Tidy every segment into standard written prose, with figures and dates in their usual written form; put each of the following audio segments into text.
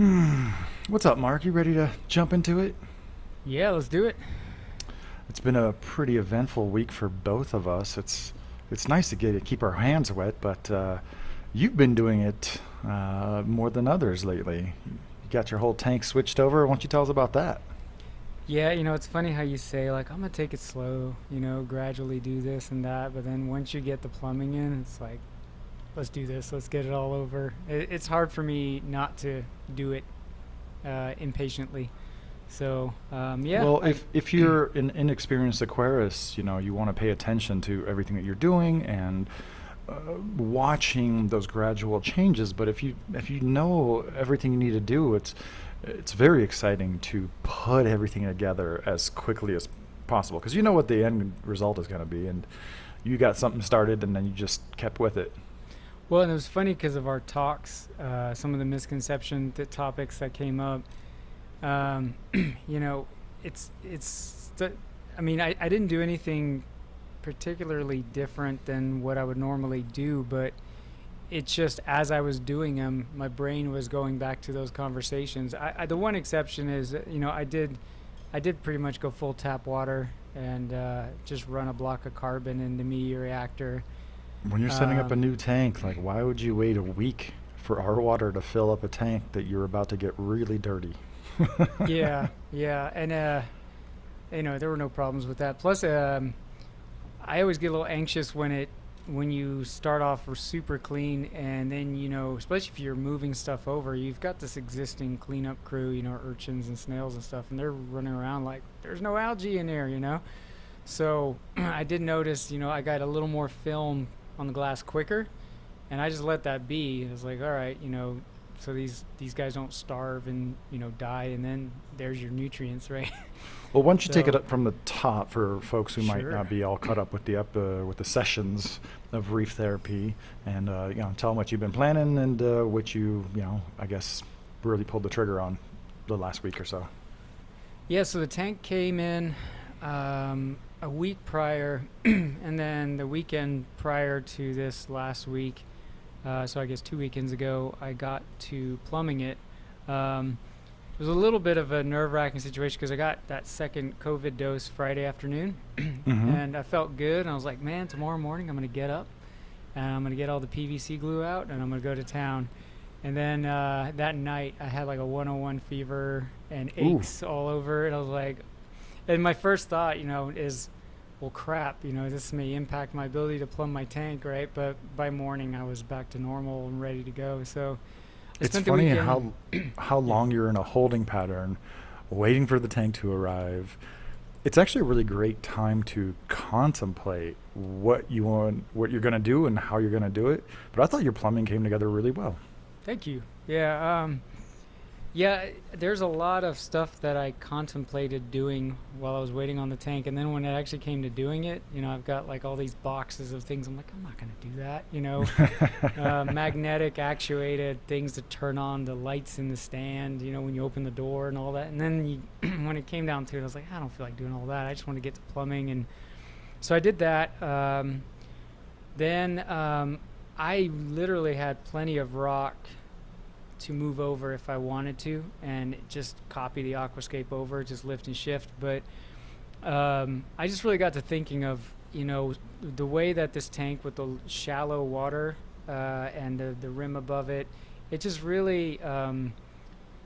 What's up, Mark? You ready to jump into it? Yeah, let's do it. It's been a pretty eventful week for both of us. It's nice to get to keep our hands wet, but you've been doing it more than others lately. You got your whole tank switched over. Why don't you tell us about that? Yeah, it's funny how you say, like, I'm gonna take it slow, gradually do this and that, but then once you get the plumbing in, it's like, let's do this, let's get it all over. It's hard for me not to do it impatiently. So, yeah. Well, if you're an inexperienced aquarist, you want to pay attention to everything that you're doing and watching those gradual changes. But if you know everything you need to do, it's very exciting to put everything together as quickly as possible because you know what the end result is going to be, and you got something started and then you just kept with it. Well, and it was funny because of our talks, some of the misconception the topics that came up. um, you know, I mean, I didn't do anything particularly different than what I would normally do, but it's just as I was doing them, my brain was going back to those conversations. The one exception is, I did pretty much go full tap water and just run a block of carbon in the media reactor. When you're setting up a Um, new tank, like why would you wait a week for our water to fill up a tank that you're about to get really dirty? yeah, yeah, and there were no problems with that. Plus, I always get a little anxious when you start off super clean, and then especially if you're moving stuff over, you've got this existing cleanup crew, urchins and snails and stuff, and they're running around like there's no algae in there. So I did notice, I got a little more film on the glass quicker, and I just let that be. I was like, all right, so these guys don't starve and die, and then there's your nutrients, right? Well, why don't you take it So up from the top for folks who might sure. not be all caught up with the sessions of reef therapy, and tell them what you've been planning and what I guess really pulled the trigger on the last week or so. Yeah, so the tank came in a week prior, and then the weekend prior to this last week, so I guess 2 weekends ago, I got to plumbing it. It was a little bit of a nerve-wracking situation because I got that second COVID dose Friday afternoon, Mm-hmm. and I felt good. And I was like, man, tomorrow morning I'm going to get up, and I'm going to get all the PVC glue out, and I'm going to go to town. And then that night, I had like a 101 fever and Ooh. aches all over. And I was like, and my first thought, is, well, crap, this may impact my ability to plumb my tank, right? But by morning, I was back to normal and ready to go. So I It's spent the funny weekend. how Yeah. long you're in a holding pattern, waiting for the tank to arrive. It's actually a really great time to contemplate what you want, what you're going to do, and how you're going to do it. But I thought your plumbing came together really well. Thank you. Yeah. Yeah, there's a lot of stuff that I contemplated doing while I was waiting on the tank, and then when it actually came to doing it, I've got like all these boxes of things. I'm like, I'm not gonna do that, magnetic actuated things to turn on the lights in the stand, when you open the door and all that. And then when it came down to it, I was like, I don't feel like doing all that. I just want to get to plumbing, and so I did that. Then I literally had plenty of rock to move over if I wanted to, and just copy the aquascape over, just lift and shift. But I just really got to thinking of the way that this tank with the shallow water and the rim above it, it just really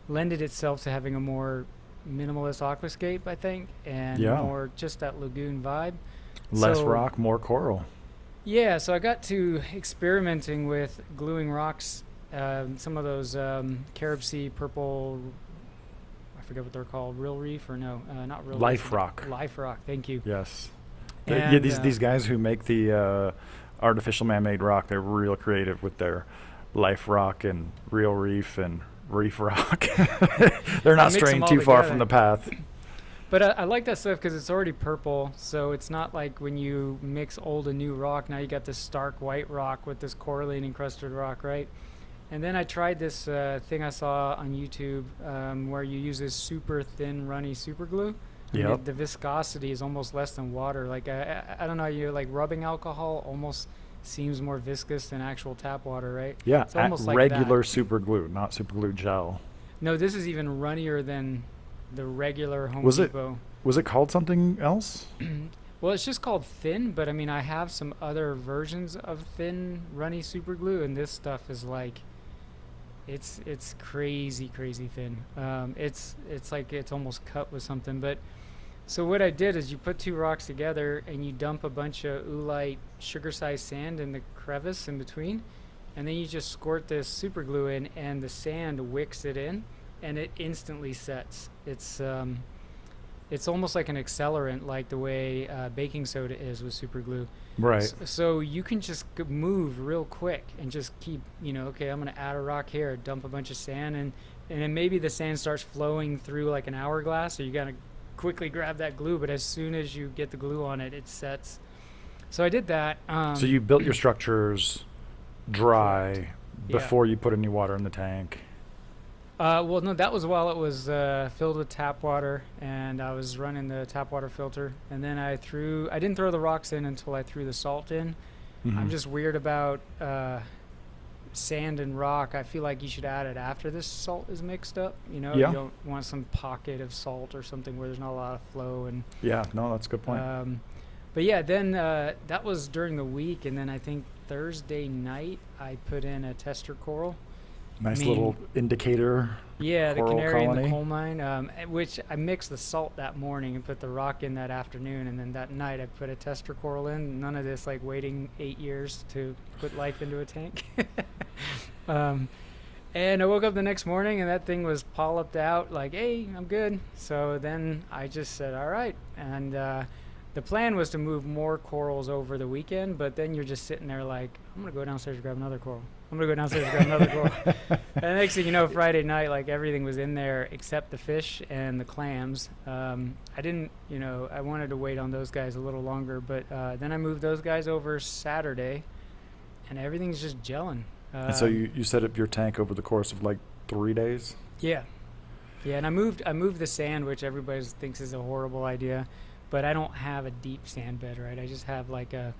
lended itself to having a more minimalist aquascape, I think, and Yeah. more just that lagoon vibe. Less So rock, more coral. yeah, so I got to experimenting with gluing rocks, some of those Carib Sea purple, I forget what they're called, real reef or no, not real reef. Life rock. Life rock, thank you. Yes. Yeah, And these guys who make the artificial man-made rock, they're real creative with their life rock and real reef and reef rock. They're I not mix them straying all too far from together. the path. But I like that stuff because it's already purple, so it's not like when you mix old and new rock, now you got this stark white rock with this coralline encrusted rock, right? And then I tried this thing I saw on YouTube where you use this super thin, runny super glue. I mean, Yep. the viscosity is almost less than water. Like, I don't know, you like rubbing alcohol almost seems more viscous than actual tap water, right? Yeah, It's almost like regular that. super glue, not super glue gel. No, this is even runnier than the regular Home Was it Depot. was it called something else? Well, it's just called thin, but I mean, I have some other versions of thin runny super glue, and this stuff is like, it's crazy, crazy thin. It's like it's almost cut with something. But so what I did is you put two rocks together and you dump a bunch of oolite sugar-sized sand in the crevice in between, and then you just squirt this super glue in, and the sand wicks it in, and it instantly sets. It's almost like an accelerant, like the way baking soda is with super glue. Right. So you can just move real quick and just keep, okay, I'm going to add a rock here, dump a bunch of sand, and then maybe the sand starts flowing through like an hourglass, so you got to quickly grab that glue, but as soon as you get the glue on it, it sets. So I did that. So you built your structures dry Correct. before you put any water in the tank. Well, no, that was while it was filled with tap water, and I was running the tap water filter. And then I didn't throw the rocks in until I threw the salt in. Mhm. I'm just weird about sand and rock. I feel like you should add it after this salt is mixed up. Yeah. You don't want some pocket of salt or something where there's not a lot of flow. And Yeah, no, that's a good point. but yeah, then that was during the week, and then I think Thursday night I put in a tester coral. Nice little indicator. Yeah, the coral canary in colony. the coal mine, which I mixed the salt that morning and put the rock in that afternoon, and then that night I put a tester coral in. None of this like waiting 8 years to put life into a tank. And I woke up the next morning and that thing was polyped out, like, hey, I'm good. So then I just said, all right. And the plan was to move more corals over the weekend, but then you're just sitting there like, I'm going to go downstairs and grab another coral. I'm going to go downstairs and grab another coral. And the next thing you know, Friday night, like everything was in there except the fish and the clams. I didn't, I wanted to wait on those guys a little longer, but then I moved those guys over Saturday and everything's just gelling. And so you set up your tank over the course of like 3 days? Yeah. Yeah, and I moved the sand, which everybody thinks is a horrible idea, but I don't have a deep sand bed, right? I just have like a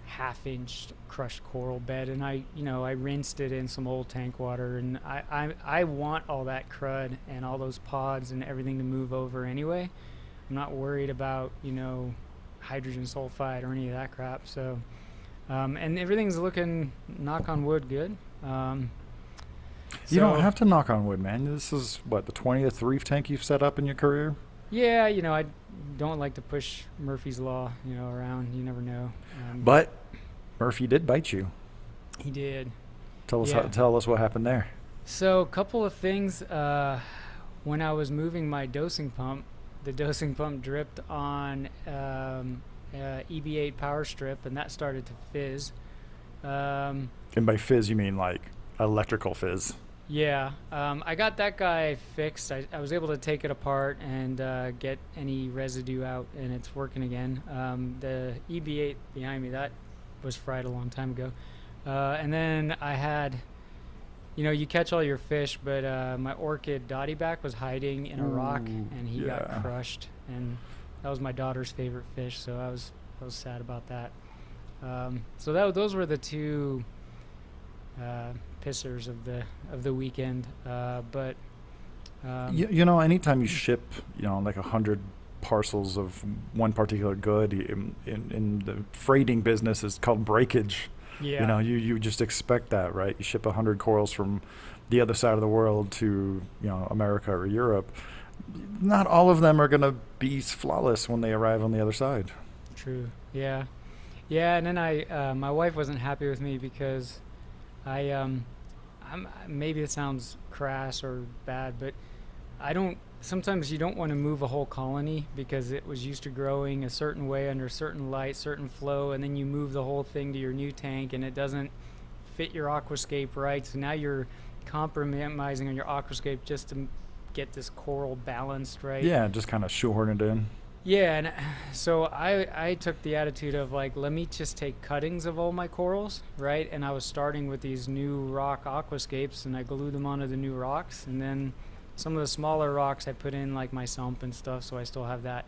half-inch crushed coral bed, and I rinsed it in some old tank water, and I want all that crud and all those pods and everything to move over anyway. I'm not worried about, hydrogen sulfide or any of that crap, so and everything's looking, knock on wood, good. You don't have to knock on wood, man. This is, what, the 20th reef tank you've set up in your career? Yeah, I don't like to push Murphy's Law, around. You never know. But Murphy did bite you. He did. Tell us Yeah. tell us what happened there. So a couple of things. When I was moving my dosing pump, the dosing pump dripped on EB8 power strip, and that started to fizz. And by fizz, you mean like electrical fizz. Yeah, I got that guy fixed. I was able to take it apart and get any residue out, and it's working again. The EB8 behind me, that was fried a long time ago. And then I had, you catch all your fish, but my orchid dottyback was hiding in a rock, and he got crushed. And that was my daughter's favorite fish, so I was sad about that. So those were the two pissers of the weekend. But anytime you ship, like 100 parcels of one particular good in the freighting business, is called breakage. Yeah. You just expect that, right? You ship 100 corals from the other side of the world to America or Europe. Not all of them are going to be flawless when they arrive on the other side. True. Yeah. And then my wife wasn't happy with me because maybe it sounds crass or bad, but sometimes you don't want to move a whole colony because it was used to growing a certain way under certain light, certain flow, and then you move the whole thing to your new tank and it doesn't fit your aquascape right. So now you're compromising on your aquascape just to get this coral balanced, right? Yeah, just kind of shoehorn it in. Yeah, and so I took the attitude of like, let me just take cuttings of all my corals, right? And I was starting with these new rock aquascapes, and I glued them onto the new rocks, and then some of the smaller rocks I put in like my sump and stuff, so I still have that,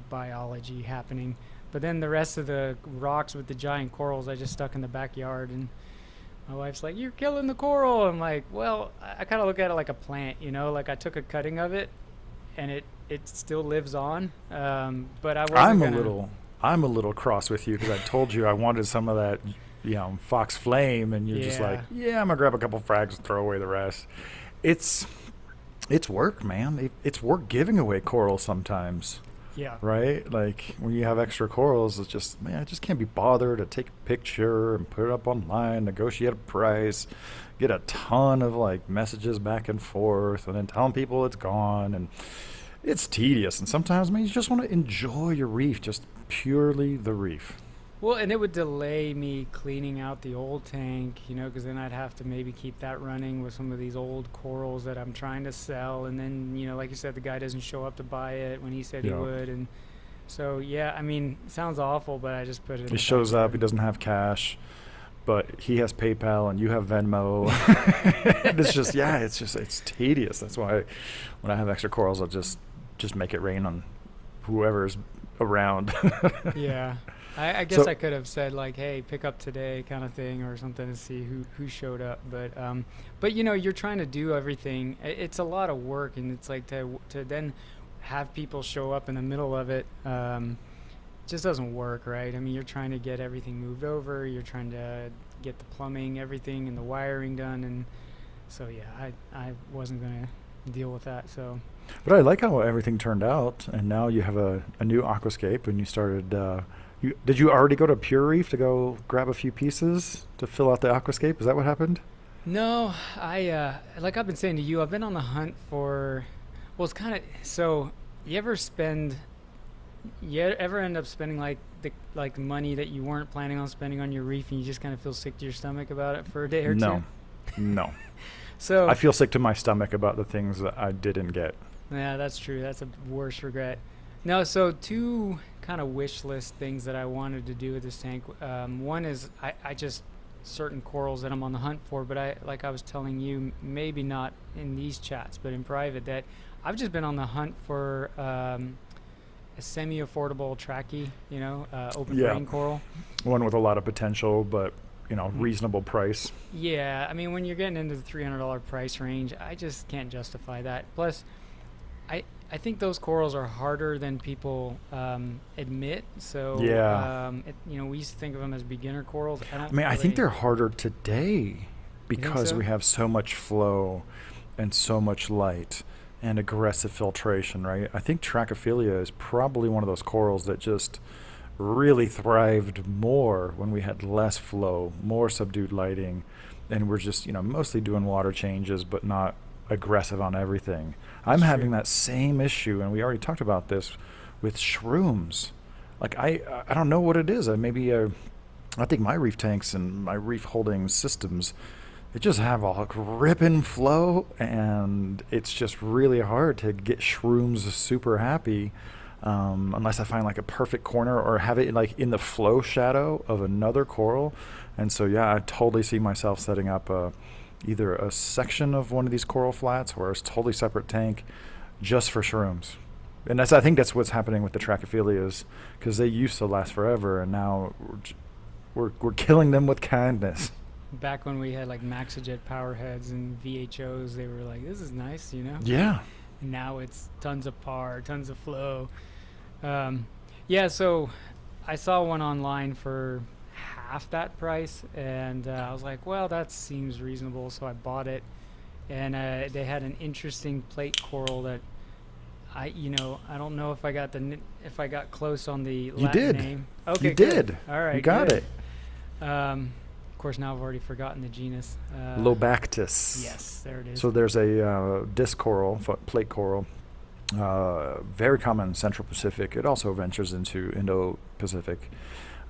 biology happening. But then the rest of the rocks with the giant corals I just stuck in the backyard, and My wife's like, "You're killing the coral." I'm like, "Well, I kind of look at it like a plant, you know. Like I took a cutting of it, and it still lives on. But I wasn't I'm a gonna. little I'm a little cross with you because I told you I wanted some of that, fox flame, and you're just like, Yeah, yeah, I'm gonna grab a couple frags and throw away the rest. It's it's work, man. It's work giving away coral sometimes, yeah, right? Like when you have extra corals, it's just, man, I just can't be bothered to take a picture and put it up online, negotiate a price, get a ton of like messages back and forth, and then telling people it's gone, and it's tedious. And sometimes, man, you just want to enjoy your reef, just purely the reef. Well, and it would delay me cleaning out the old tank, you know, because then I'd have to maybe keep that running with some of these old corals that I'm trying to sell. And then, you know, like you said, the guy doesn't show up to buy it when he said he Yeah. would. And so, yeah, I mean, it sounds awful, but I just put it in He the back shows up, he burner. doesn't have cash, but he has PayPal and you have Venmo. And it's just, yeah, it's tedious. That's why when I have extra corals, I'll just make it rain on whoever's around. Yeah. I guess So I could have said like, "Hey, pick up today," kind of thing, or something to see who showed up. But you know, you're trying to do everything. It's a lot of work, and it's like to then have people show up in the middle of it. Just doesn't work, right? I mean, you're trying to get everything moved over. You're trying to get the plumbing, everything, and the wiring done, and so yeah, I wasn't gonna deal with that. So but I like how everything turned out, and now you have a new aquascape, and you started. Did you already go to Pure Reef to go grab a few pieces to fill out the aquascape? Is that what happened? no, like I've been saying to you, I've been on the hunt for. Well, it's kind of so. You ever spend? You ever end up spending like the money that you weren't planning on spending on your reef, and you just kind of feel sick to your stomach about it for a day or No, two? no. So I feel sick to my stomach about the things that I didn't get. yeah, that's true. That's a worse regret. No, so two kind of wish list things that I wanted to do with this tank. One is I just certain corals that I'm on the hunt for, but like I was telling you, maybe not in these chats, but in private, that I've just been on the hunt for a semi-affordable trachea, you know, open Yeah, brain coral. one with a lot of potential, but Mhm. reasonable price. Yeah, I mean, when you're getting into the $300 price range, I just can't justify that. Plus, I I think those corals are harder than people admit. So, Yeah. you know, we used to think of them as beginner corals. I I don't mean, I think really. they're harder today You think because so? we have so much flow and so much light and aggressive filtration, right? I think Trachyphilia is probably one of those corals that just really thrived more when we had less flow, more subdued lighting, and we're just, mostly doing water changes, but not aggressive on everything. I'm That's having true. that same issue, and we already talked about this with shrooms. Like I don't know what it is. I think my reef tanks and my reef holding systems, they just have a grip and flow, and it's just really hard to get shrooms super happy unless I find like a perfect corner or have it like in the flow shadow of another coral. And so yeah, I totally see myself setting up either a section of one of these coral flats or a totally separate tank just for shrooms. And I think that's what's happening with the Trachyphilias, because they used to last forever, and now we're killing them with kindness. Back when we had like Maxajet power heads and VHOs, they were like, "This is nice," you know. Yeah. And now it's tons of par, tons of flow. Um, yeah, so I saw one online for half that price, and I was like, well, that seems reasonable, so I bought it. And they had an interesting plate coral that I don't know if if I got close on the You Latin did. name. You Okay, good. did. All right, You got good. it. Of course, now I've already forgotten the genus. Lobactis. Yes, there it is. So there's a disc coral, plate coral, very common in Central Pacific. It also ventures into Indo-Pacific.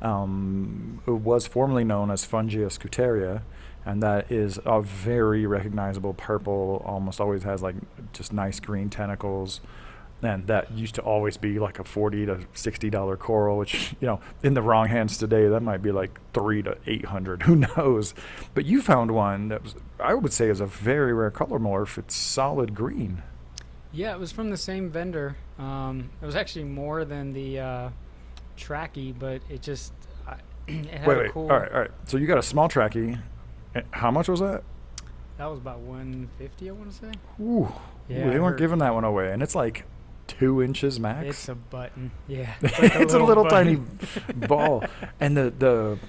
It was formerly known as Fungia scuteria, and that is a very recognizable purple, almost always has like just nice green tentacles. And that used to always be like a $40 to $60 coral, which, in the wrong hands today, that might be like 300 to 800, who knows. But you found one that was, I would say, is a very rare color morph. It's solid green. Yeah, it was from the same vendor. It was actually more than the trachea, but it just it had a Wait. cool. All right. So you got a small trachea, How much was that? That was about 150, I want to say. Ooh, Yeah, ooh, I they weren't heard. giving that one away, and it's like 2 inches max. It's a button. Yeah, it's like It's a little tiny button. ball, and the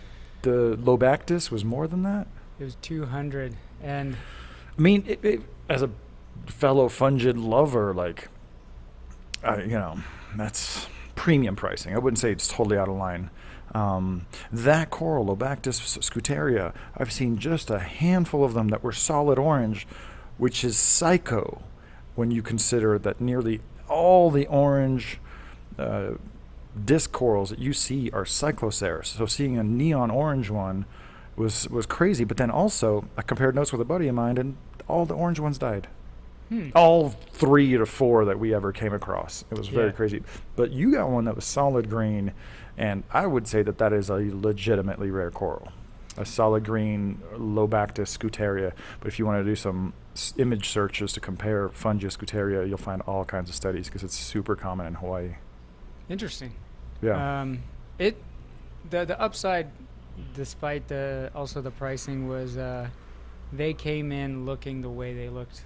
Lobactis was more than that. It was 200, and I mean, as a fellow fungid lover, like, that's premium pricing. I wouldn't say it's totally out of line. That coral, Lobactis scuteria, I've seen just a handful of them that were solid orange, which is psycho when you consider that nearly all the orange disc corals that you see are cycloceras. So seeing a neon orange one was crazy. But then also, I compared notes with a buddy of mine, and all the orange ones died. All 3 to 4 that we ever came across. It was very crazy. But you got one that was solid green, and I would say that is a legitimately rare coral. A solid green Lobactis scuteria. But if you want to do some image searches to compare Fungia scuteria, you'll find all kinds of studies because it's super common in Hawaii. interesting. Yeah. The upside, despite also the pricing, was they came in looking the way they looked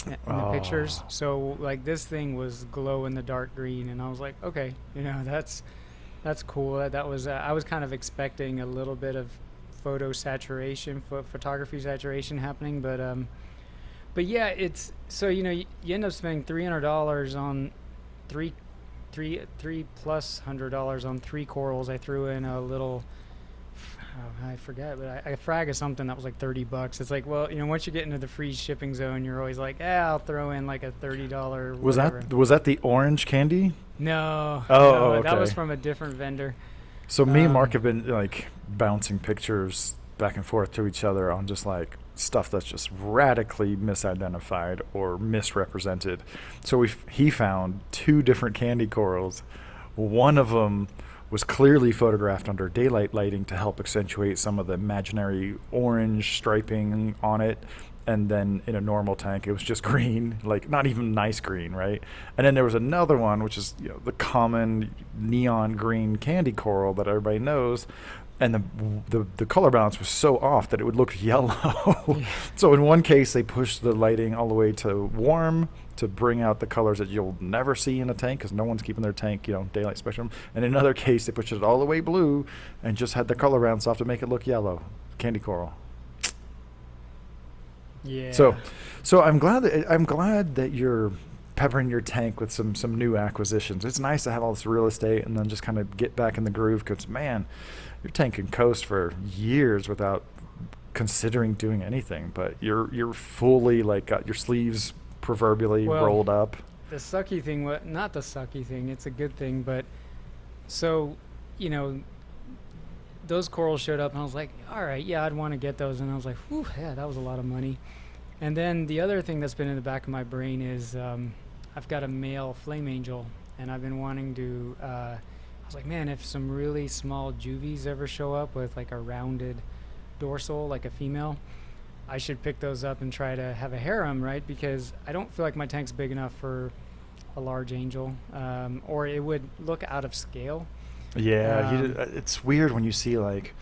in the pictures. So like this thing was glow in the dark green, and I was like, okay, that's cool. That was I was kind of expecting a little bit of photo saturation, photography saturation happening, but yeah, it's so you end up spending $300 on three plus $100 on 3 corals. I threw in a little, I forget, but I frag of something that was like $30. It's like, well, once you get into the free shipping zone, you're always like, I'll throw in like a $30. Was whatever. that the orange candy? No. Oh, no, okay. That was from a different vendor. So me and Mark have been like bouncing pictures back and forth to each other on just like stuff that's just radically misidentified or misrepresented. So he found 2 different candy corals. One of them was clearly photographed under daylight lighting to help accentuate some of the imaginary orange striping on it. And then in a normal tank, it was just green, like not even nice green, right? And then there was another one, which is the common neon green candy coral that everybody knows. And the color balance was so off that it would look yellow. So in one case, they pushed the lighting all the way to warm to bring out the colors that you'll never see in a tank because no one's keeping their tank, daylight spectrum. And in another case, they pushed it all the way blue and just had the color balance off to make it look yellow. Candy coral. Yeah. So I'm glad that you're peppering your tank with some new acquisitions. It's nice to have all this real estate and then just kind of get back in the groove because, man, your tank can coast for years without considering doing anything. But you're fully like got your sleeves proverbially rolled up. The sucky thing, not the sucky thing, it's a good thing, but so, those corals showed up and I was like, all right, yeah, I'd want to get those. And I was like, whew, yeah, that was a lot of money. And then the other thing that's been in the back of my brain is I've got a male flame angel, and I've been wanting to, I was like, man, if some really small juvies ever show up with like a rounded dorsal, like a female, I should pick those up and try to have a harem, right? Because I don't feel like my tank's big enough for a large angel, or it would look out of scale. Yeah, it's weird when you see like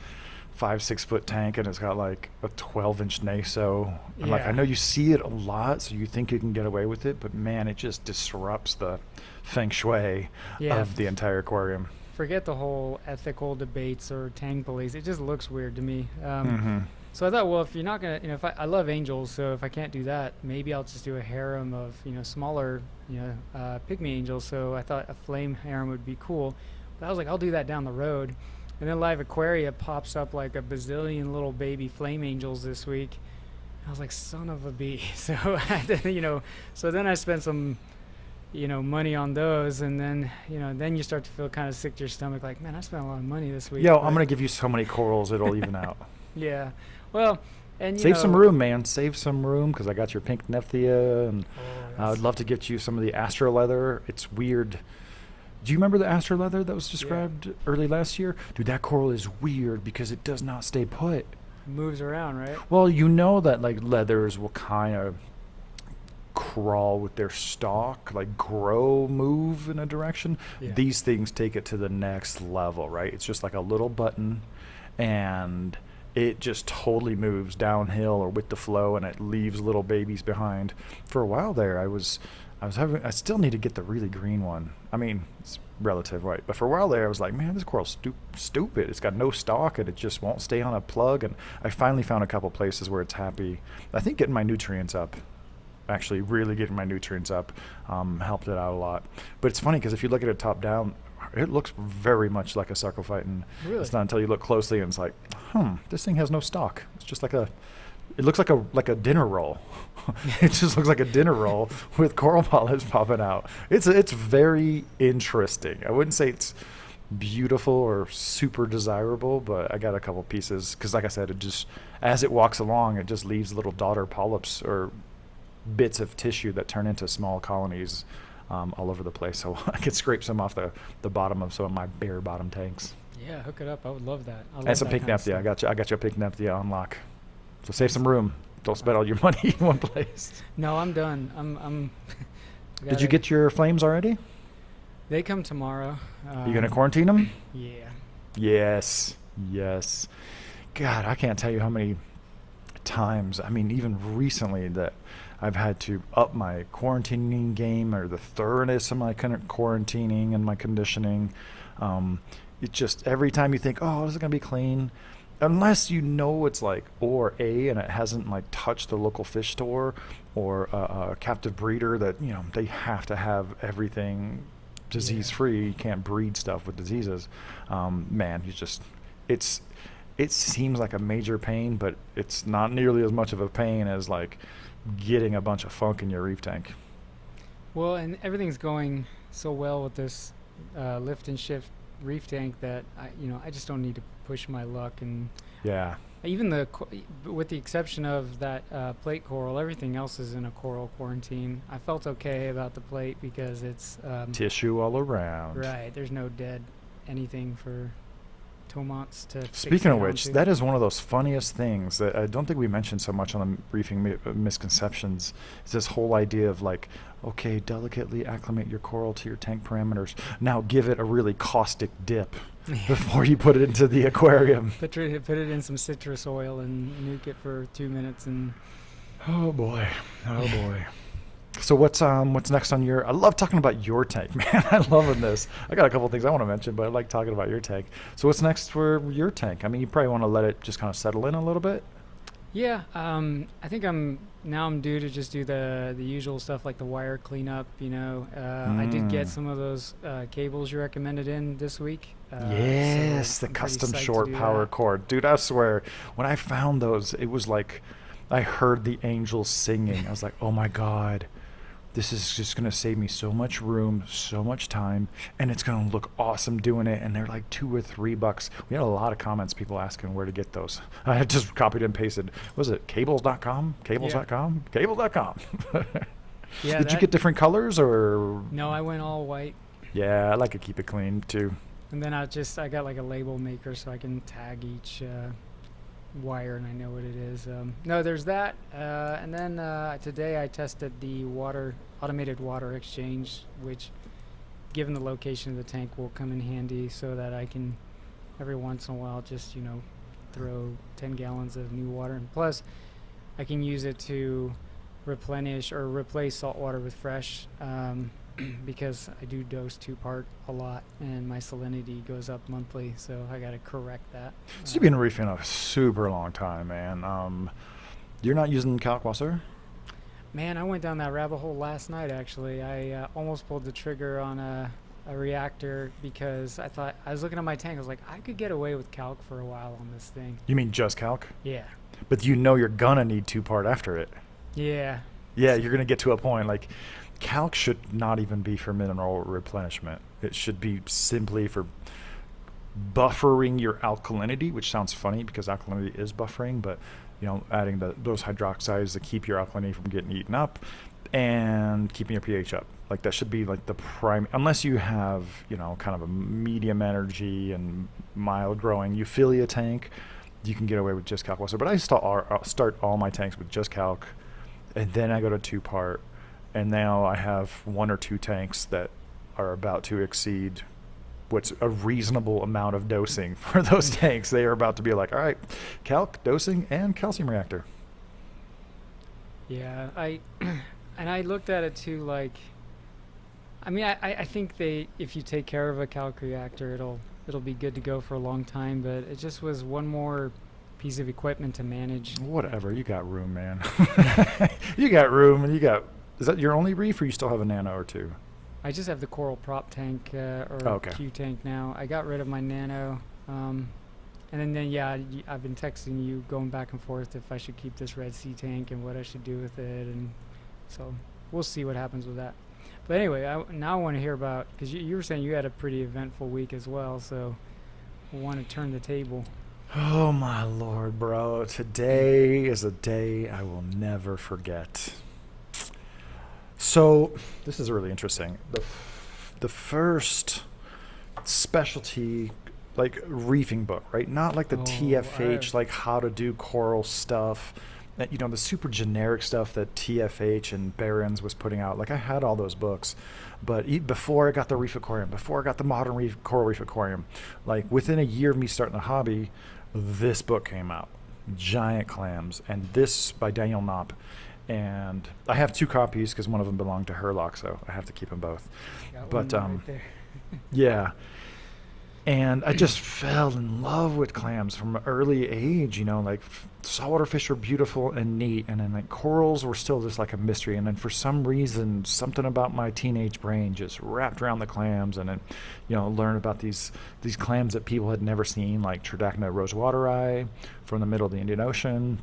5-6 foot tank and it's got like a 12-inch naso. And like, I know you see it a lot, so you think you can get away with it, but man, it just disrupts the feng shui of the entire aquarium. Forget the whole ethical debates or tank police. It just looks weird to me. So I thought, well, if you're not gonna, if I love angels, so if I can't do that, maybe I'll just do a harem of smaller pygmy angels. So I thought a flame harem would be cool. But I was like, I'll do that down the road. And then Live Aquaria pops up like a bazillion little baby flame angels this week. I was like, son of a bee. So so then I spent some money on those, and then then you start to feel kind of sick to your stomach, like, man, I spent a lot of money this week. Yo, I'm gonna give you so many corals it'll even out. Yeah, well, and save some room, man. Save some room because I got your pink Nephthia, and I'd love to get you some of the Astro Leather. It's weird. Do you remember the Astro Leather that was described early last year? Dude, that coral is weird because it does not stay put. It moves around, right? Well, that like leathers will kind of crawl with their stalk, like move in a direction. These things take it to the next level, right? It's just like a little button, and it just totally moves downhill or with the flow, and it leaves little babies behind. For a while there, I still need to get the really green one. I mean, it's relative, right? But for a while there, I was like, man, this coral's stupid. It's got no stalk, and it just won't stay on a plug. And I finally found a couple places where it's happy. I think getting my nutrients up, actually really getting my nutrients up, helped it out a lot. But it's funny because if you look at it top down, it looks very much like a sarcophyton. Really? It's not until you look closely and it's like, this thing has no stalk. It's just like it looks like a dinner roll. It just looks like a dinner roll with coral polyps popping out. It's very interesting. I wouldn't say it's beautiful or super desirable, but I got a couple pieces because, like I said, it just, as it walks along, it just leaves little daughter polyps or bits of tissue that turn into small colonies all over the place. So I could scrape some off the bottom of some of my bare bottom tanks. Yeah, hook it up. I would love that. And some pink Nepthia. I got you a pink Nepthia on lock. So save some room. Don't spend all your money in one place. No, I'm done. I'm Did you get your flames already? They come tomorrow. You gonna quarantine them? Yeah. Yes. God, I can't tell you how many times, I mean, even recently, that I've had to up my quarantining game or the thoroughness of my quarantining and my conditioning. It just, every time you think, oh, this is gonna be clean, unless you know it's like or A and it hasn't like touched the local fish store or a captive breeder that, you know, they have to have everything disease free. You can't breed stuff with diseases. Man, it seems like a major pain, but it's not nearly as much of a pain as like getting a bunch of funk in your reef tank. Well, and everything's going so well with this lift and shift reef tank that I just don't need to push my luck. And yeah, even with the exception of that plate coral, everything else is in a coral quarantine. I felt okay about the plate because it's tissue all around. Right, there's no dead anything for tomates to Speaking of which, that is one of those funniest things that I don't think we mentioned so much on the reefing misconceptions, is this whole idea of like, okay, delicately acclimate your coral to your tank parameters. Now give it a really caustic dip before you put it into the aquarium. Put it in some citrus oil and nuke it for 2 minutes and... Oh boy. So what's next on your? I love talking about your tank, man. I love this. I got a couple of things I want to mention, but I like talking about your tank. So what's next for your tank? I mean, you probably want to let it just kind of settle in a little bit. Yeah, I think I'm due to just do the usual stuff like the wire cleanup. I did get some of those cables you recommended in this week. Yes, so the I'm pretty custom psyched short to do power that. cord, dude. I swear, when I found those, it was like I heard the angels singing. I was like, oh my god. This is just going to save me so much room, so much time, and it's going to look awesome doing it. And they're like $2 or $3. We had a lot of comments, people asking where to get those. I had just copied and pasted. Was it cables.com? Cables.com? Yeah. Cables.com. Yeah, Did you get different colors or? No, I went all white. Yeah, I like to keep it clean too. And then I got like a label maker so I can tag each wire and I know what it is. No, there's that. And then today I tested the automated water exchange, which, given the location of the tank, will come in handy so that I can every once in a while just throw 10 gallons of new water. And plus, I can use it to replenish or replace salt water with fresh. Because I do dose 2-part a lot and my salinity goes up monthly, so I got to correct that. So you've been reefing a super long time, man. You're not using Kalkwasser? Man, I went down that rabbit hole last night, actually. I almost pulled the trigger on a reactor because I thought, I was looking at my tank, I was like, I could get away with calc for a while on this thing. You mean just calc? Yeah. But you're gonna need 2-part after it. Yeah. Yeah, you're gonna get to a point like calc should not even be for mineral replenishment. It should be simply for buffering your alkalinity, which sounds funny because alkalinity is buffering, but adding those hydroxides to keep your alkalinity from getting eaten up and keeping your pH up. Like that should be like the prime, unless you have kind of a medium energy and mild growing euphilia tank, you can get away with just Kalkwasser. But I start all my tanks with just calc, and then I go to 2-part. And now I have 1 or 2 tanks that are about to exceed what's a reasonable amount of dosing for those tanks. They are about to be like, all right, calc, dosing, and calcium reactor. Yeah, and I looked at it too, like, I mean, I think if you take care of a calc reactor, it'll be good to go for a long time, but it just was one more piece of equipment to manage. Whatever, you got room, man. You got room, and is that your only reef, or you still have a nano or two? I just have the coral prop tank, or Okay. Q tank now. I got rid of my nano, and then yeah, I've been texting you, going back and forth if I should keep this Red Sea tank and what I should do with it, and so we'll see what happens with that. But anyway, now I want to hear about, because you were saying you had a pretty eventful week as well, so we want to turn the table. Oh my Lord, bro. Today is a day I will never forget. So, this is really interesting. The first specialty, like, reefing book, right? Not like the TFH, like how to do coral stuff. You know, the super generic stuff that TFH and Barron's was putting out. Like, I had all those books, but before I got the Reef Aquarium, before I got the modern Coral Reef Aquarium, like within a year of me starting the hobby, this book came out, Giant Clams, and this by Daniel Knopp. And I have 2 copies because one of them belonged to Herlock, so I have to keep them both. But right there. yeah. And I just fell in love with clams from an early age, you know, like saltwater fish were beautiful and neat. And then like corals were still just like a mystery. And then for some reason, something about my teenage brain just wrapped around the clams, and then, you know, learned about these clams that people had never seen, like Tridacna rosewateri from the middle of the Indian Ocean,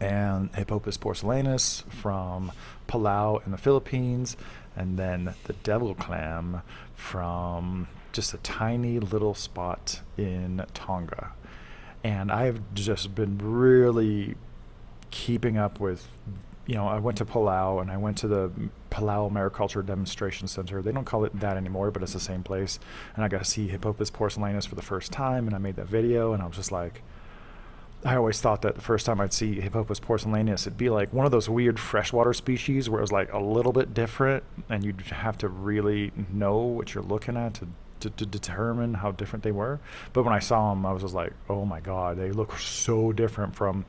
and Hippopus porcellanus from Palau in the Philippines, and then the devil clam from just a tiny little spot in Tonga. And I've just been really keeping up with, you know, I went to Palau, and I went to the Palau Mariculture Demonstration Center. They don't call it that anymore, but it's the same place. And I got to see Hippopus porcellanus for the first time, and I made that video, and I was just like, I always thought that the first time I'd see Hippopus porcellanus, it'd be like one of those weird freshwater species where it was like a little bit different, and you'd have to really know what you're looking at to determine how different they were. But when I saw them, I was just like, oh my God, they look so different from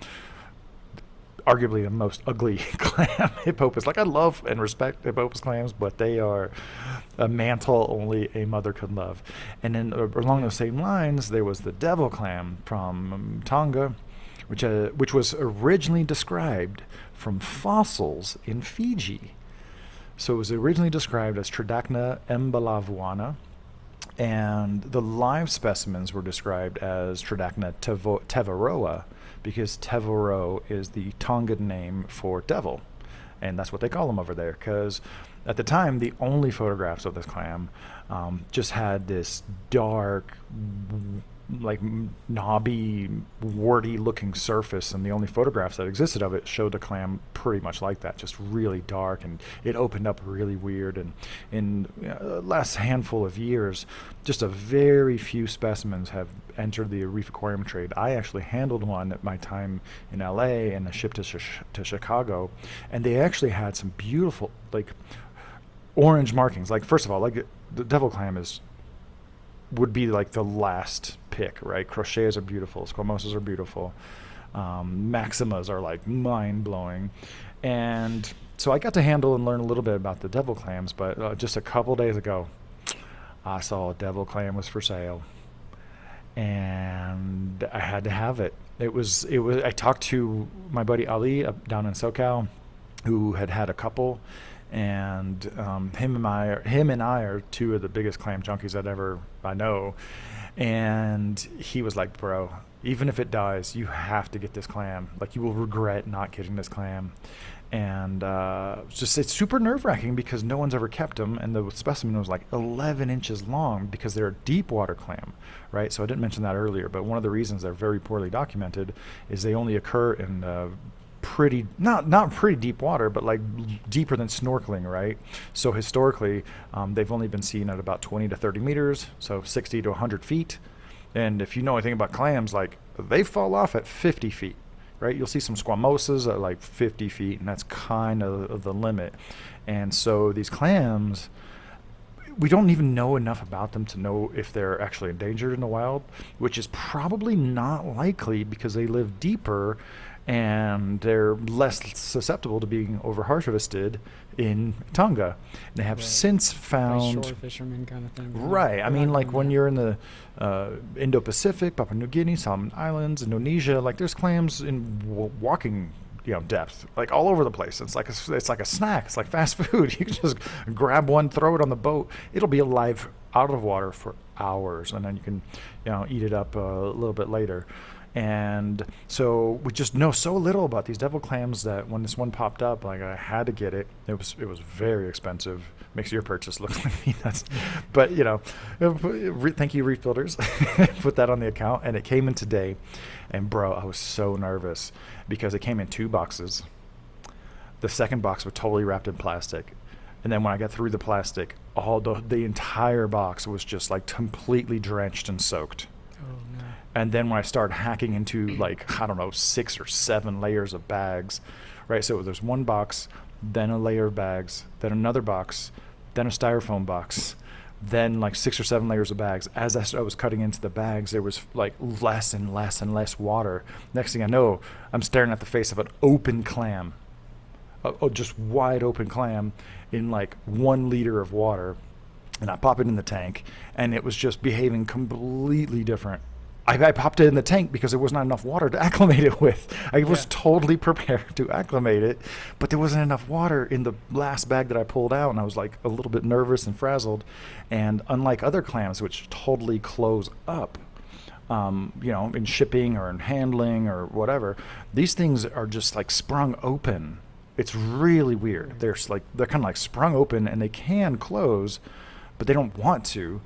arguably the most ugly clam, Hippopus. Like, I love and respect Hippopus clams, but they are a mantle only a mother could love. And then along those same lines, there was the devil clam from Tonga, which was originally described from fossils in Fiji. So it was originally described as Tridacna embalavuana, and the live specimens were described as Tridacna tevaroa, because Tevaro is the Tongan name for devil, and that's what they call them over there, because at the time the only photographs of this clam just had this dark, like knobby, warty looking surface, and the only photographs that existed of it showed the clam pretty much like that, just really dark, and it opened up really weird. And in the last handful of years, just a very few specimens have entered the Reef Aquarium trade. I actually handled one at my time in LA and shipped to Chicago, and they actually had some beautiful, like, orange markings. Like, first of all, like, the devil clam would be like the last pick, right? Crochets are beautiful, squamosas are beautiful, maximas are like mind-blowing. And so I got to handle and learn a little bit about the devil clams, but just a couple days ago, I saw a devil clam was for sale, and I had to have it. It was. I talked to my buddy Ali down in SoCal, who had a couple, and him and I are 2 of the biggest clam junkies I know. And he was like, bro, even if it dies, you have to get this clam. Like, you will regret not getting this clam. And it's super nerve-wracking because no one's ever kept them, and the specimen was like 11 inches long because they're a deep water clam, right? So I didn't mention that earlier, but one of the reasons they're very poorly documented is they only occur in pretty, not pretty deep water, but like deeper than snorkeling, right? So historically, they've only been seen at about 20 to 30 meters, so 60 to 100 feet. And if you know anything about clams, like, they fall off at 50 feet, right? You'll see some squamosas at like 50 feet, and that's kind of the limit. And so these clams, we don't even know enough about them to know if they're actually endangered in the wild, which is probably not likely because they live deeper and they're less susceptible to being over-harvested in Tonga. They have since Like found... shore fishermen kind of thing. Right. I mean, like when you're in the Indo-Pacific, Papua New Guinea, Solomon Islands, Indonesia, like there's clams in walking depth, like all over the place. It's like a snack. It's like fast food. You can just grab one, throw it on the boat. It'll be alive out of water for hours, and then you can, eat it up a little bit later. And so we just know so little about these devil clams that when this one popped up, like I had to get it. It was very expensive. Makes your purchase look like peanuts, but thank you, Reef Builders. Put that on the account, and it came in today. And bro, I was so nervous because it came in 2 boxes. The second box was totally wrapped in plastic, and then when I got through the plastic, all the entire box was just like completely drenched and soaked. Oh no. And then when I started hacking into like, I don't know, 6 or 7 layers of bags, right? So there's one box, then a layer of bags, then another box, then a styrofoam box, then like 6 or 7 layers of bags. As I was cutting into the bags, there was like less and less and less water. Next thing I know, I'm staring at the face of an open clam, just wide open clam in like 1 liter of water. And I pop it in the tank, and it was just behaving completely different. I popped it in the tank because there was not enough water to acclimate it with. I was totally prepared to acclimate it, but there wasn't enough water in the last bag that I pulled out, and I was like a little bit nervous and frazzled. And unlike other clams, which totally close up, in shipping or in handling or whatever, these things are just like sprung open. It's really weird. They're kind of like sprung open, and they can close, but they don't want to.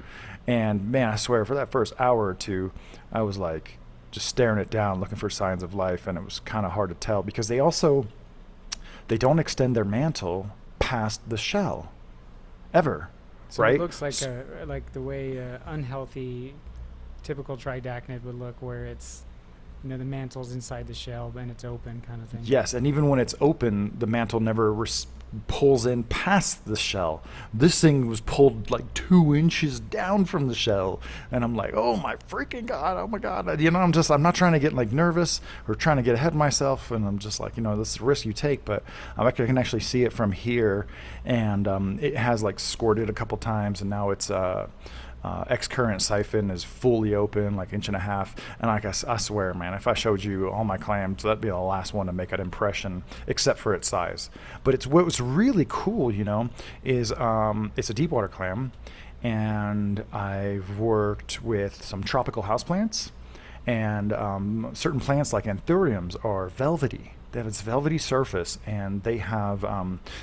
And man, I swear, for that first hour or two, I was like just staring it down, looking for signs of life, and it was kind of hard to tell because they don't extend their mantle past the shell, ever. So right? It looks like the way unhealthy, typical tridacnid would look, where it's the mantle's inside the shell and it's open, kind of thing. Yes, and even when it's open, the mantle never pulls in past the shell. This thing was pulled like 2 inches down from the shell, and I'm like, oh my freaking god, oh my god. I'm not trying to get like nervous or trying to get ahead of myself, and I'm just like, this is a risk you take, but I can actually see it from here, and it has like squirted a couple times, and now it's X-current siphon is fully open, like 1.5 inches, and like I swear, man, if I showed you all my clams, that'd be the last one to make an impression, except for its size. But what was really cool, is it's a deep water clam, and I've worked with some tropical houseplants, and certain plants like anthuriums are velvety. They have this velvety surface, and they have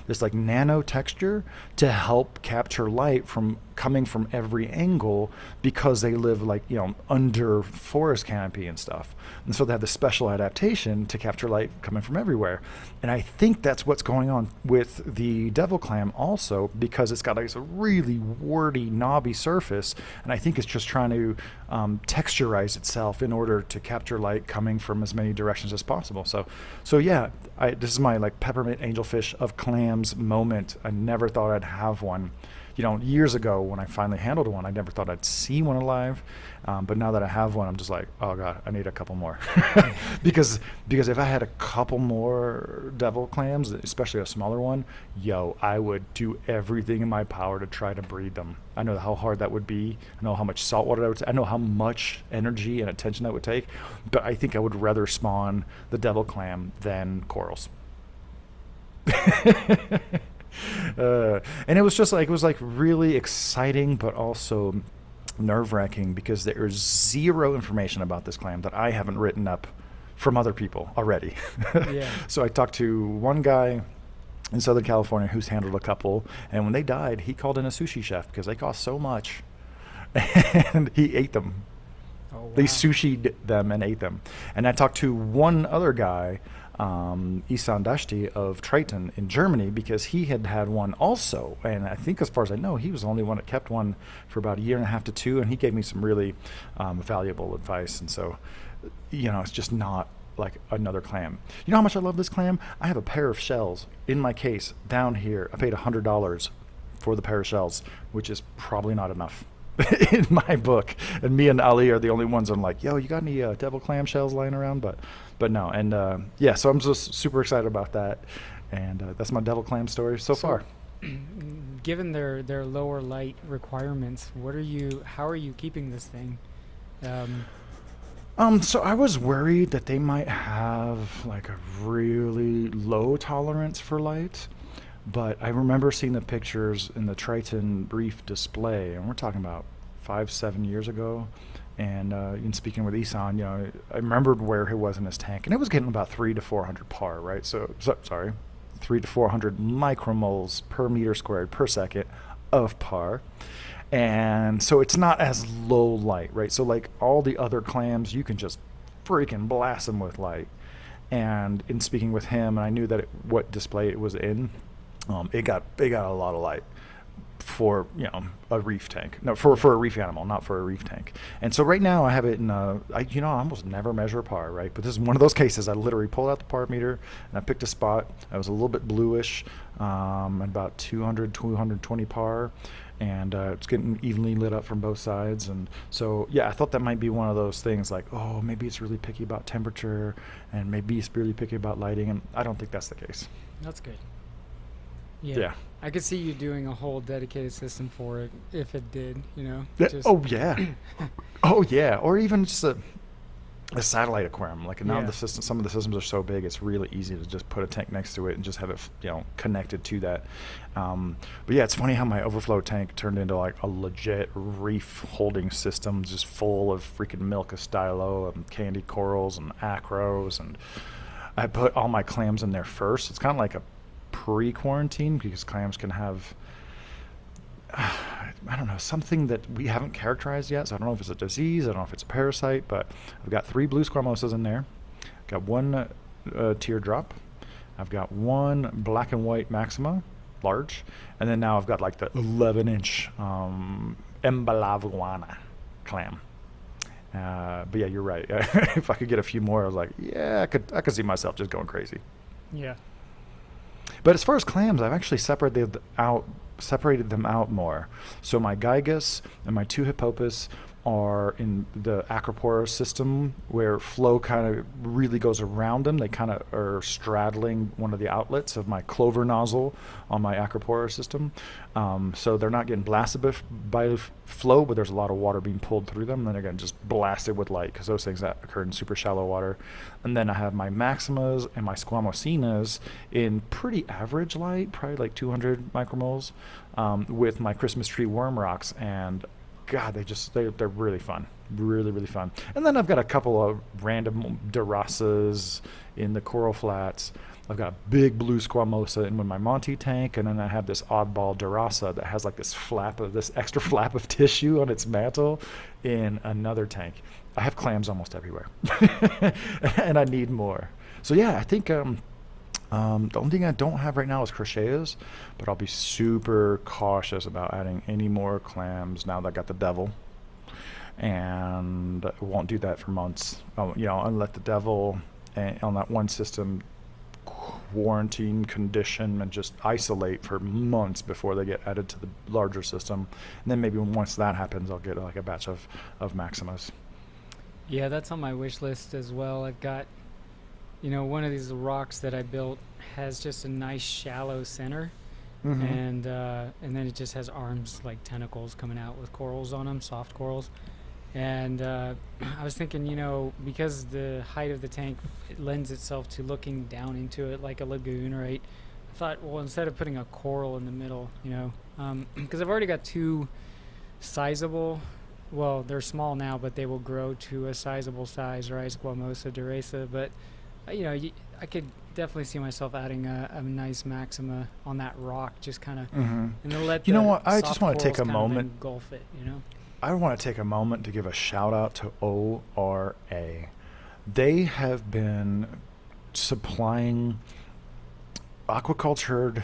this like nano texture to help capture light from coming from every angle, because they live like under forest canopy and stuff, and so they have this special adaptation to capture light coming from everywhere. And I think that's what's going on with the devil clam also, because it's got like a really wordy, knobby surface, and I think it's just trying to texturize itself in order to capture light coming from as many directions as possible. So yeah, this is my like peppermint angelfish of clams moment. I never thought I'd have one. Years ago when I finally handled one, I never thought I'd see one alive. But now that I have one, I'm just like, oh god, I need a couple more. because if I had a couple more devil clams, especially a smaller one, I would do everything in my power to try to breed them. I know how hard that would be. I know how much salt water that would take. I know how much energy and attention that would take. But I think I would rather spawn the devil clam than corals. And it was really exciting, but also nerve-wracking, because there's zero information about this clam that I haven't written up from other people already. Yeah. So I talked to one guy in Southern California who's handled a couple, and when they died, he called in a sushi chef because they cost so much, and he ate them. Oh, wow. They sushi'd them and ate them. And I talked to one other guy, Isan Dashti of Triton in Germany, because he had one also, and I think, as far as I know, he was the only one that kept one for about 1.5 years to 2 years, and he gave me some really valuable advice. And so, it's just not like another clam. You know how much I love this clam? I have a pair of shells in my case down here. I paid $100 for the pair of shells, which is probably not enough in my book. And me and Ali are the only ones I'm like, yo, you got any devil clam shells lying around? But no. And yeah, so I'm just super excited about that. And that's my devil clam story so far. Given their lower light requirements, how are you keeping this thing? So I was worried that they might have like a really low tolerance for light, but I remember seeing the pictures in the Triton Reef display, and we're talking about 5-7 years ago. And in speaking with Isan, I remembered where he was in his tank, and it was getting about 300 to 400 par, right? So sorry, 300 to 400 micromoles per meter squared per second of par. And so it's not as low light, right? So like all the other clams, you can just freaking blast them with light. And in speaking with him, and I knew that what display it was in, it got a lot of light for a reef tank. No, for a reef animal, not for a reef tank. And so right now I have it in I almost never measure par, right? But this is one of those cases. I literally pulled out the par meter and I picked a spot. I was a little bit bluish, and about 220 par. And it's getting evenly lit up from both sides. And so, yeah, I thought that might be one of those things like, oh, maybe it's really picky about temperature and maybe it's really picky about lighting. And I don't think that's the case. That's good. Yeah. I could see you doing a whole dedicated system for it if it did, Yeah. Oh, yeah. Oh, yeah. Or even just a satellite aquarium. Like now some of the systems are so big, it's really easy to just put a tank next to it and just have it connected to that. But yeah, it's funny how my overflow tank turned into like a legit reef holding system, just full of freaking milk of stylo and candy corals and acros, and I put all my clams in there first. It's kind of like a pre-quarantine because clams can have I don't know, something that we haven't characterized yet. So I don't know if it's a disease, I don't know if it's a parasite, but I've got 3 blue squamosas in there. Got 1 teardrop. I've got 1 black and white maxima, large. And then now I've got like the 11-inch embalavuana clam. But yeah, you're right. If I could get a few more, I was like, yeah, I could see myself just going crazy. Yeah. But as far as clams, I've actually separated them out more. So my Gygus and my 2 Hippopus are in the Acropora system where flow kind of really goes around them. They kind of are straddling one of the outlets of my clover nozzle on my Acropora system. So they're not getting blasted by flow, but there's a lot of water being pulled through them. And then they're getting just blasted with light because those things that occur in super shallow water. And then I have my Maximas and my Squamosinas in pretty average light, probably like 200 micromoles, with my Christmas tree worm rocks. And God, they're really fun, really fun. And then I've got a couple of random Durasas in the coral flats. I've got a big blue squamosa in my Monty tank, and then I have this oddball Durasa that has like this extra flap of tissue on its mantle in another tank. I have clams almost everywhere, and I need more. So yeah, I think the only thing I don't have right now is crochets, but I'll be super cautious about adding any more clams now that I got the devil, and I won't do that for months. I'll let the devil on that one system quarantine condition and just isolate for months before they get added to the larger system, and then maybe once that happens, I'll get like a batch of Maximas. Yeah, that's on my wish list as well. I've got one of these rocks that I built has just a nice shallow center, and then it just has arms like tentacles coming out with corals on them, soft corals. And I was thinking, because the height of the tank, it lends itself to looking down into it like a lagoon, right? I thought, well, instead of putting a coral in the middle, because I've already got 2 sizable, well, they're small now, but they will grow to a sizable size, right? Squamosa, Durasa, but I could definitely see myself adding a nice Maxima on that rock, just kind of, and then let I just want to take a moment, engulf it, I want to take a moment to give a shout out to ORA. They have been supplying aquacultured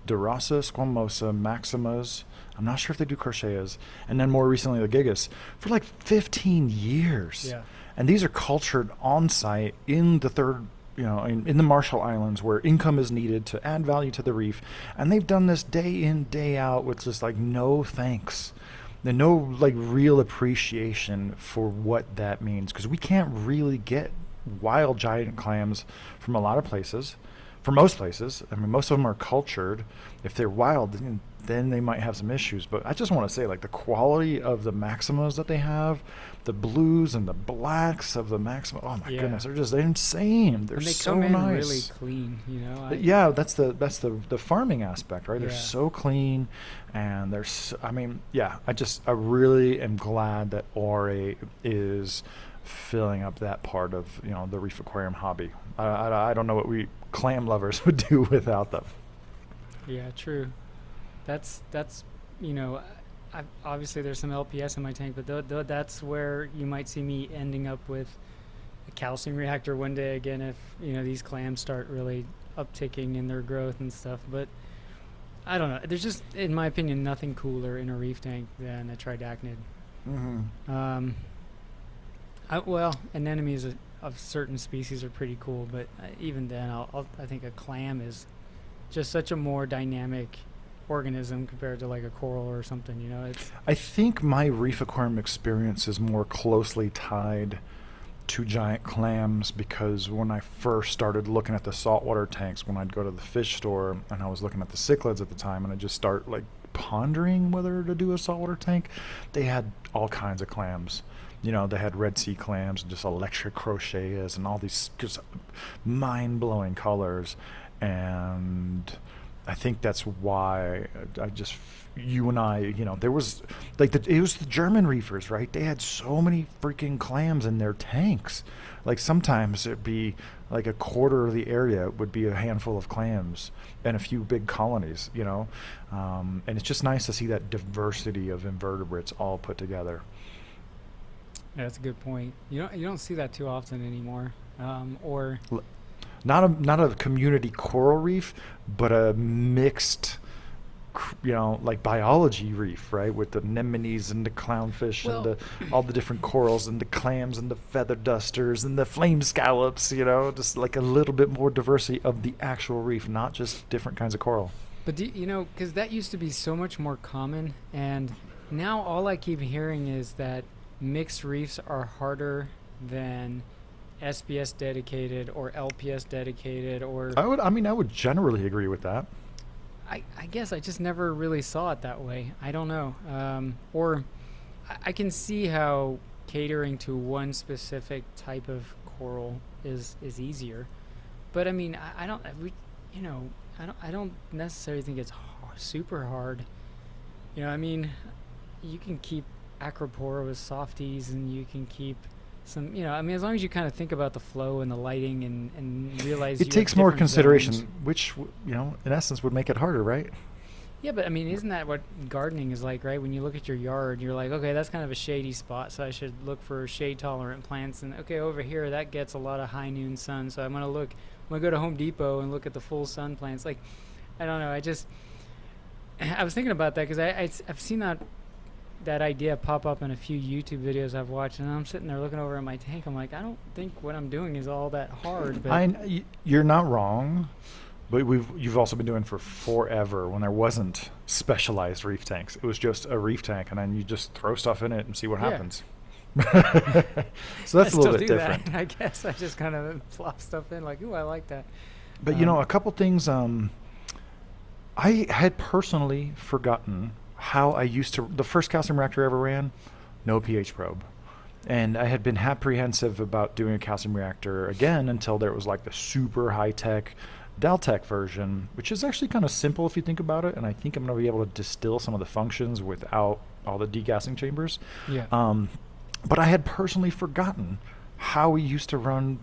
Durasa, Squamosa, Maximas. I'm not sure if they do crochets, and then more recently the Gigas for like 15 years. Yeah. And these are cultured on site in the third you know, in the Marshall Islands where income is needed to add value to the reef, and they've done this day in, day out with just like no thanks. And no like real appreciation for what that means, because we can't really get wild giant clams from a lot of places. For most places, I mean, most of them are cultured. If they're wild, then they might have some issues. But I just want to say, like, the quality of the Maximas that they have, the blues and the blacks of the Maxima, oh my goodness, they're just insane. They're so nice. And they come in really clean, you know. Yeah, that's the farming aspect, right? They're so clean, and they're I mean, yeah, I really am glad that Ore is filling up that part of, you know, the reef aquarium hobby. I don't know what we clam lovers would do without them. Yeah, true. That's you know, obviously there's some LPS in my tank, but that's where you might see me ending up with a calcium reactor one day again if, you know, these clams start really upticking in their growth and stuff. But I don't know. There's just, in my opinion, nothing cooler in a reef tank than a tridacnid. Mm-hmm. Well, anemones of certain species are pretty cool, but even then, I think a clam is just such a more dynamic organism compared to like a coral or something, you know. I think my reef aquarium experience is more closely tied to giant clams, because when I first started looking at the saltwater tanks, when I'd go to the fish store and I was looking at the cichlids at the time, and I just start like pondering whether to do a saltwater tank, they had all kinds of clams. You know, they had Red Sea clams and just electric crochets and all these just mind-blowing colors. And I think that's why you and I, you know, there was like it was the German reefers, right? They had so many freaking clams in their tanks. Like sometimes it'd be like a quarter of the area would be a handful of clams and a few big colonies, you know. And it's just nice to see that diversity of invertebrates all put together. Yeah, that's a good point. You don't see that too often anymore. Or not a community coral reef, but a mixed, you know, like biology reef, right? With the anemones and the clownfish and all the different corals and the clams and the feather dusters and the flame scallops, you know, just like a little bit more diversity of the actual reef, not just different kinds of coral. But you know, because that used to be so much more common, and now all I keep hearing is that mixed reefs are harder than SBS dedicated or LPS dedicated, or I would generally agree with that. I guess I just never really saw it that way. I don't know. Or I can see how catering to one specific type of coral is easier. But I mean, I don't necessarily think it's super hard. You know, I mean, you can keep Acropora with softies, and you can keep some, you know, I mean, as long as you kind of think about the flow and the lighting and realize it takes more consideration, which, you know, in essence would make it harder, right? Yeah, but I mean, isn't that what gardening is like, right? When you look at your yard, you're like, okay, that's kind of a shady spot, so I should look for shade tolerant plants. And okay, over here that gets a lot of high noon sun, so I'm gonna go to Home Depot and look at the full sun plants. Like, I don't know, I was thinking about that because I've seen that idea pop up in a few YouTube videos I've watched, and I'm sitting there looking over at my tank. I'm like, I don't think what I'm doing is all that hard. But you're not wrong, but you've also been doing for forever when there wasn't specialized reef tanks. It was just a reef tank, and then you just throw stuff in it and see what happens. So that's a little bit different. That, I guess I just kind of plop stuff in, like, ooh, I like that. But you know, a couple things. I had personally forgotten how I used to, the first calcium reactor I ever ran, no pH probe. And I had been apprehensive about doing a calcium reactor again until there was like the super high-tech Deltec version, which is actually kind of simple if you think about it. And I think I'm going to be able to distill some of the functions without all the degassing chambers. Yeah. But I had personally forgotten how we used to run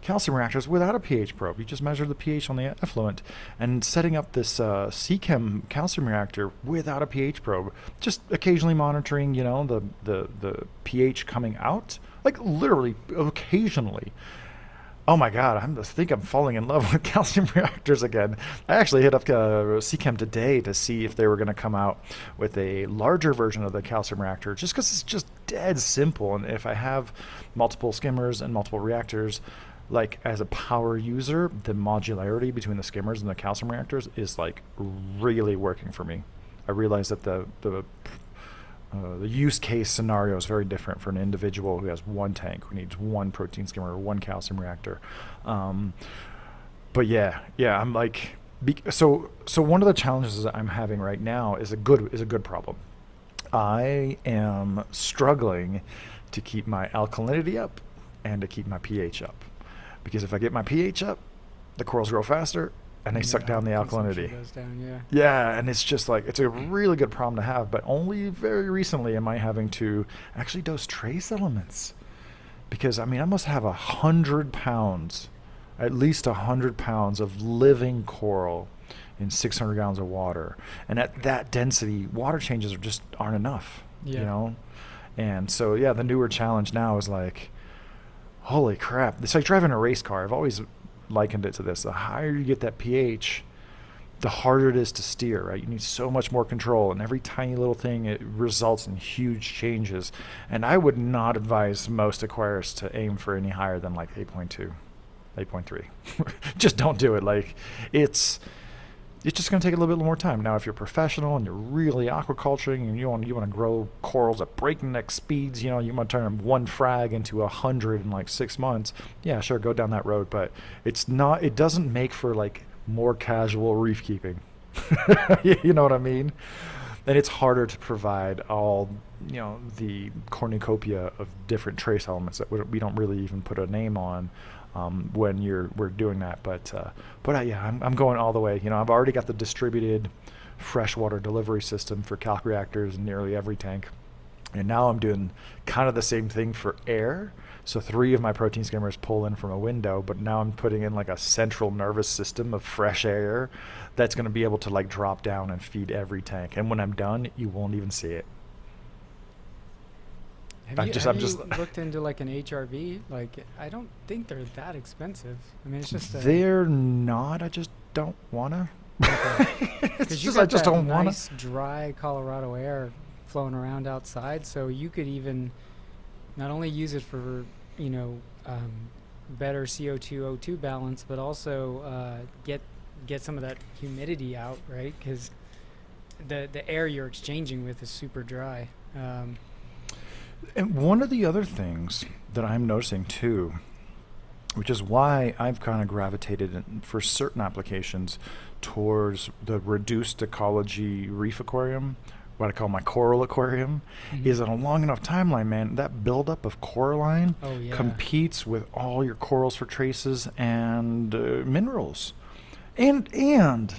calcium reactors without a pH probe. You just measure the pH on the effluent, and setting up this CChem calcium reactor without a pH probe, just occasionally monitoring, you know, the pH coming out, like literally occasionally. Oh my God, I think I'm falling in love with calcium reactors again. I actually hit up CChem today to see if they were going to come out with a larger version of the calcium reactor, just because it's just dead simple. And if I have multiple skimmers and multiple reactors, like as a power user, the modularity between the skimmers and the calcium reactors is like really working for me. I realize that the use case scenario is very different for an individual who has one tank, who needs one protein skimmer or one calcium reactor. But yeah, I'm like, so one of the challenges that I'm having right now is a good problem. I am struggling to keep my alkalinity up and to keep my pH up, because if I get my pH up, the corals grow faster and they suck down the alkalinity. Goes down, Yeah, and it's just like, it's a really good problem to have, but only very recently am I having to actually dose trace elements. Because, I mean, I must have 100 pounds, at least 100 pounds of living coral in 600 gallons of water. And at that density, water changes just aren't enough, you know? And so, yeah, the newer challenge now is like, holy crap. It's like driving a race car. I've always likened it to this. The higher you get that pH, the harder it is to steer, right? You need so much more control, and every tiny little thing, it results in huge changes. And I would not advise most aquarists to aim for any higher than like 8.2, 8.3. Just don't do it. Like, it's just going to take a little bit more time. Now, if you're professional and you're really aquaculturing and you want to grow corals at breakneck speeds, you know, you want to turn one frag into 100 in like 6 months, yeah, sure, go down that road. But it doesn't make for like more casual reef keeping. You know what I mean? And it's harder to provide all, you know, the cornucopia of different trace elements that we don't really even put a name on when we're doing that. But yeah, I'm going all the way. You know, I've already got the distributed freshwater delivery system for calc reactors in nearly every tank, and now I'm doing kind of the same thing for air. So 3 of my protein skimmers pull in from a window, but now I'm putting in like a central nervous system of fresh air that's going to be able to like drop down and feed every tank. And when I'm done, you won't even see it. Have you looked into like an HRV? Like, I don't think they're that expensive. I mean, it's just they're not. I just don't wanna. Because you got I just that don't nice dry Colorado air flowing around outside, so you could even not only use it for, you know, better CO2 O2 balance, but also get some of that humidity out, right? Because the air you're exchanging with is super dry. And one of the other things that I'm noticing too, which is why I've kind of gravitated for certain applications towards the reduced ecology reef aquarium, what I call my coral aquarium, is that a long enough timeline, man, that buildup of coralline competes with all your corals for traces and minerals. And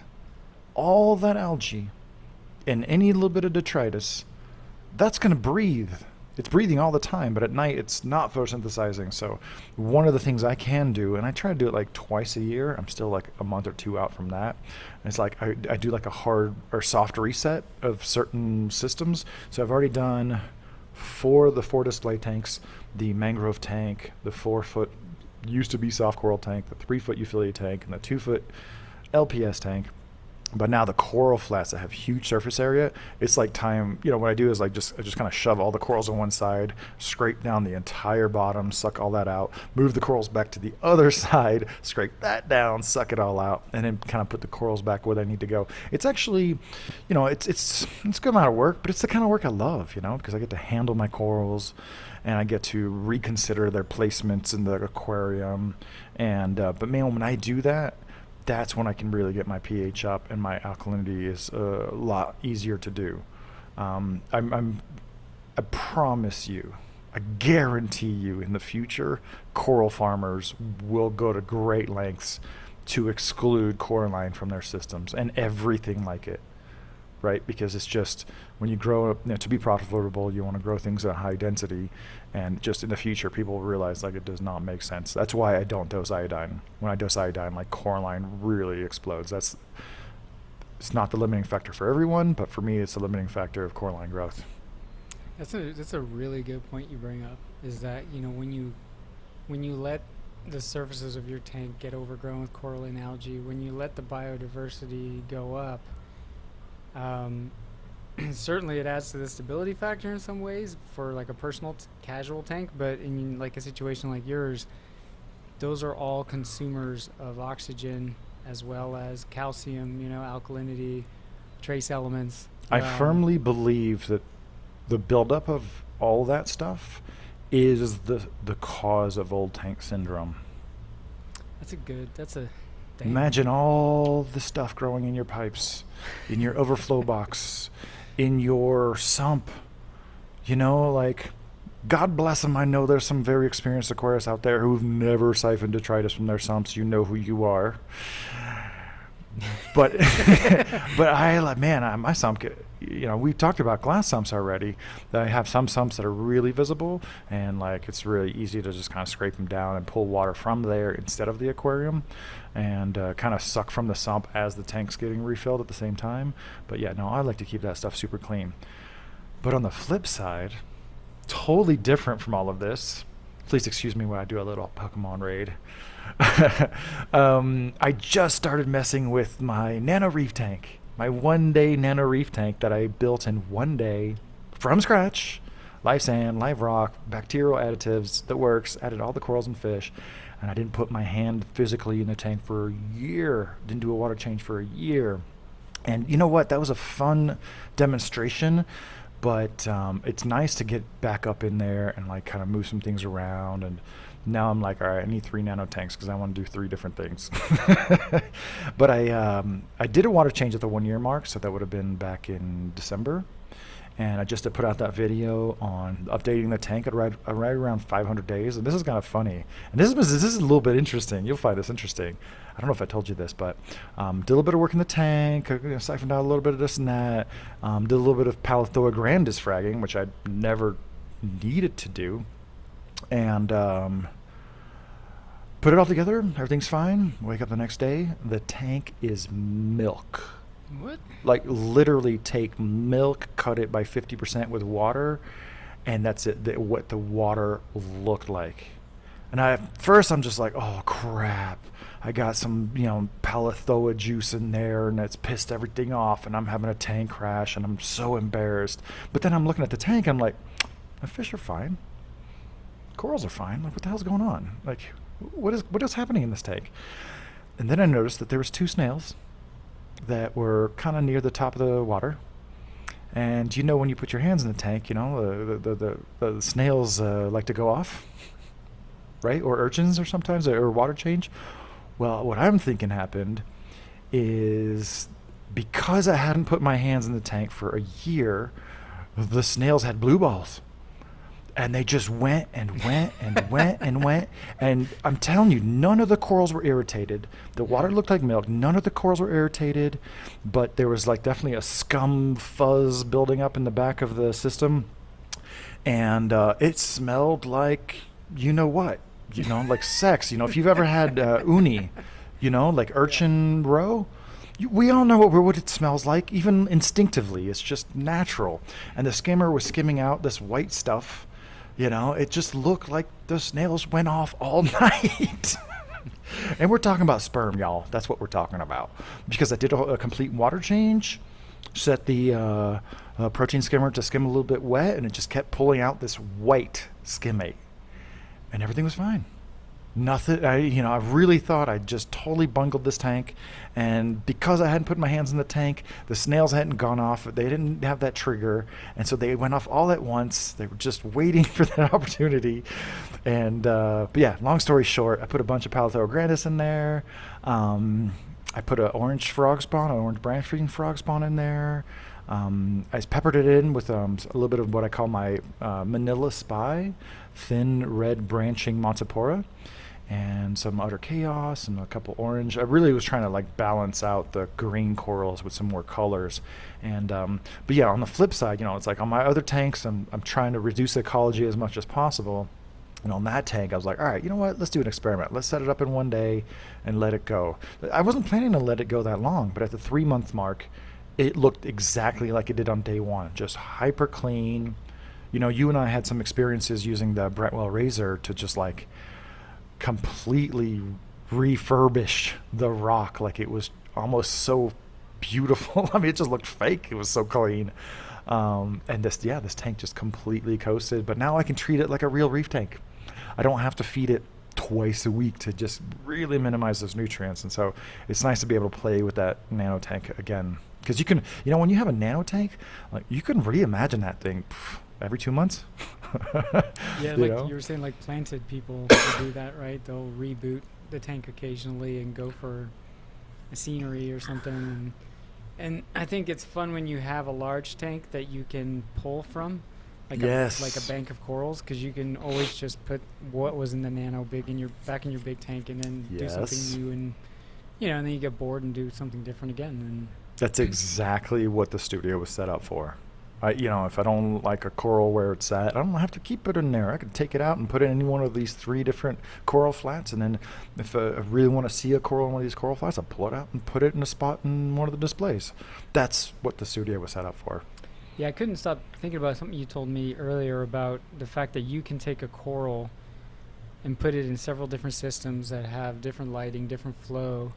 all that algae and any little bit of detritus, that's going to breathe. It's breathing all the time, but at night it's not photosynthesizing. So one of the things I can do, and I try to do it like twice a year, I'm still like a month or 2 out from that. And it's like I do like a hard or soft reset of certain systems. So I've already done 4 of the 4 display tanks, the mangrove tank, the 4-foot used to be soft coral tank, the 3-foot euphyllia tank, and the 2-foot LPS tank. But now the coral flats that have huge surface area, it's like time, you know, what I do is like I just kind of shove all the corals on one side, scrape down the entire bottom, suck all that out, move the corals back to the other side, scrape that down, suck it all out, and then kind of put the corals back where they need to go. It's actually, you know, it's a good amount of work, but it's the kind of work I love, you know, because I get to handle my corals and I get to reconsider their placements in the aquarium. And, but man, when I do that, that's when I can really get my pH up, and my alkalinity is a lot easier to do. I promise you, I guarantee you, in the future, coral farmers will go to great lengths to exclude coralline from their systems and everything like it, right? Because it's just, when you grow up, you know, to be profitable, you want to grow things at high density, and just in the future, people will realize like it does not make sense. That's why I don't dose iodine. When I dose iodine, like coralline really explodes. It's not the limiting factor for everyone, but for me, it's the limiting factor of coralline growth. That's a really good point you bring up. Is that, you know, when you let the surfaces of your tank get overgrown with coralline algae, when you let the biodiversity go up, certainly it adds to the stability factor in some ways for like a personal casual tank, but in like a situation like yours, those are all consumers of oxygen as well as calcium, alkalinity, trace elements. I firmly believe that the buildup of all that stuff is the cause of old tank syndrome. That's a damn. Imagine all the stuff growing in your pipes, in your overflow box, in your sump. Like, God bless them. I know there's some very experienced aquarists out there who've never siphoned detritus from their sumps. You know who you are. But my sump, we've talked about glass sumps already. I have some sumps that are really visible, and like it's really easy to just kind of scrape them down and pull water from there instead of the aquarium, and kind of suck from the sump as the tank's getting refilled at the same time. But yeah, no, I like to keep that stuff super clean. But on the flip side, totally different from all of this. Please excuse me while I do a little Pokemon raid. I just started messing with my nano reef tank, my 1-day nano reef tank that I built in 1 day from scratch. Live sand, live rock, bacterial additives, that works. Added all the corals and fish, and I didn't put my hand physically in the tank for a year. Didn't do a water change for a year. And you know what? That was a fun demonstration. But it's nice to get back up in there and like kind of move some things around. And now I'm like, all right, I need 3 nano tanks because I want to do 3 different things. But I did a water change at the 1 year mark, so that would have been back in December. And I just put out that video on updating the tank at right around 500 days. And this is kind of funny. And this is a little bit interesting. You'll find this interesting. I don't know if I told you this, but did a little bit of work in the tank, siphoned out a little bit of this and that, did a little bit of Palithoa grandis fragging, which I never needed to do, and put it all together. Everything's fine. Wake up the next day, the tank is milk. What? Like literally take milk, cut it by 50% with water, and that's it. What the water looked like. And at first I'm just like, oh crap. I got some, Palithoa juice in there, and it's pissed everything off, and I'm having a tank crash, and I'm so embarrassed. But then I'm looking at the tank, I'm like, the fish are fine. Corals are fine. Like, what the hell's going on? Like, what is happening in this tank? And then I noticed that there was 2 snails that were kind of near the top of the water. And when you put your hands in the tank, the snails like to go off, right? Or urchins, or sometimes, or water change. Well, what I'm thinking happened is because I hadn't put my hands in the tank for a year, the snails had blue balls. And they just went and went and went and went. And I'm telling you, none of the corals were irritated. The water looked like milk. None of the corals were irritated. But there was like definitely a scum fuzz building up in the back of the system. And it smelled like, what? Like sex. If you've ever had uni, like urchin roe, we all know what it smells like, even instinctively. It's just natural. And the skimmer was skimming out this white stuff. It just looked like the snails went off all night. And we're talking about sperm, y'all. That's what we're talking about. Because I did a complete water change, set the protein skimmer to skim a little bit wet, and it just kept pulling out this white skimmate. And everything was fine. Nothing, I really thought I just totally bungled this tank. And because I hadn't put my hands in the tank, the snails hadn't gone off. They didn't have that trigger. And so they went off all at once. They were just waiting for that opportunity. And, but yeah, long story short, I put a bunch of Palithoa grandis in there. I put an orange frog spawn, an orange branch feeding frog spawn in there. I peppered it in with a little bit of what I call my Manila Spy, thin red branching Montipora, and some utter chaos and a couple orange. I really was trying to like balance out the green corals with some more colors. And but yeah, on the flip side, it's like on my other tanks, I'm trying to reduce ecology as much as possible. And on that tank, I was like, all right, you know what? Let's do an experiment. Let's set it up in 1 day and let it go. I wasn't planning to let it go that long, but at the 3-month mark, it looked exactly like it did on day 1, just hyper clean. You and I had some experiences using the Brentwell razor to just like completely refurbish the rock. Like it was almost so beautiful. I mean, it just looked fake. It was so clean. And this tank just completely coasted. But now I can treat it like a real reef tank. I don't have to feed it twice a week to just really minimize those nutrients. And so it's nice to be able to play with that nano tank again, because you can, when you have a nano tank, like you can reimagine that thing every 2 months. Yeah, you were saying, like planted people will do that, right? They'll reboot the tank occasionally and go for a scenery or something. And I think it's fun when you have a large tank that you can pull from, like like a bank of corals, because you can always just put what was in the nano back in your big tank, and then do something new, and and then you get bored and do something different again. And that's exactly what the studio was set up for. If I don't like a coral where it's at, I don't have to keep it in there. I can take it out and put it in any one of these 3 different coral flats, and then if I really want to see a coral in one of these coral flats, I'll pull it out and put it in a spot in one of the displays. That's what the studio was set up for. Yeah, I couldn't stop thinking about something you told me earlier about the fact that you can take a coral and put it in several different systems that have different lighting, different flow,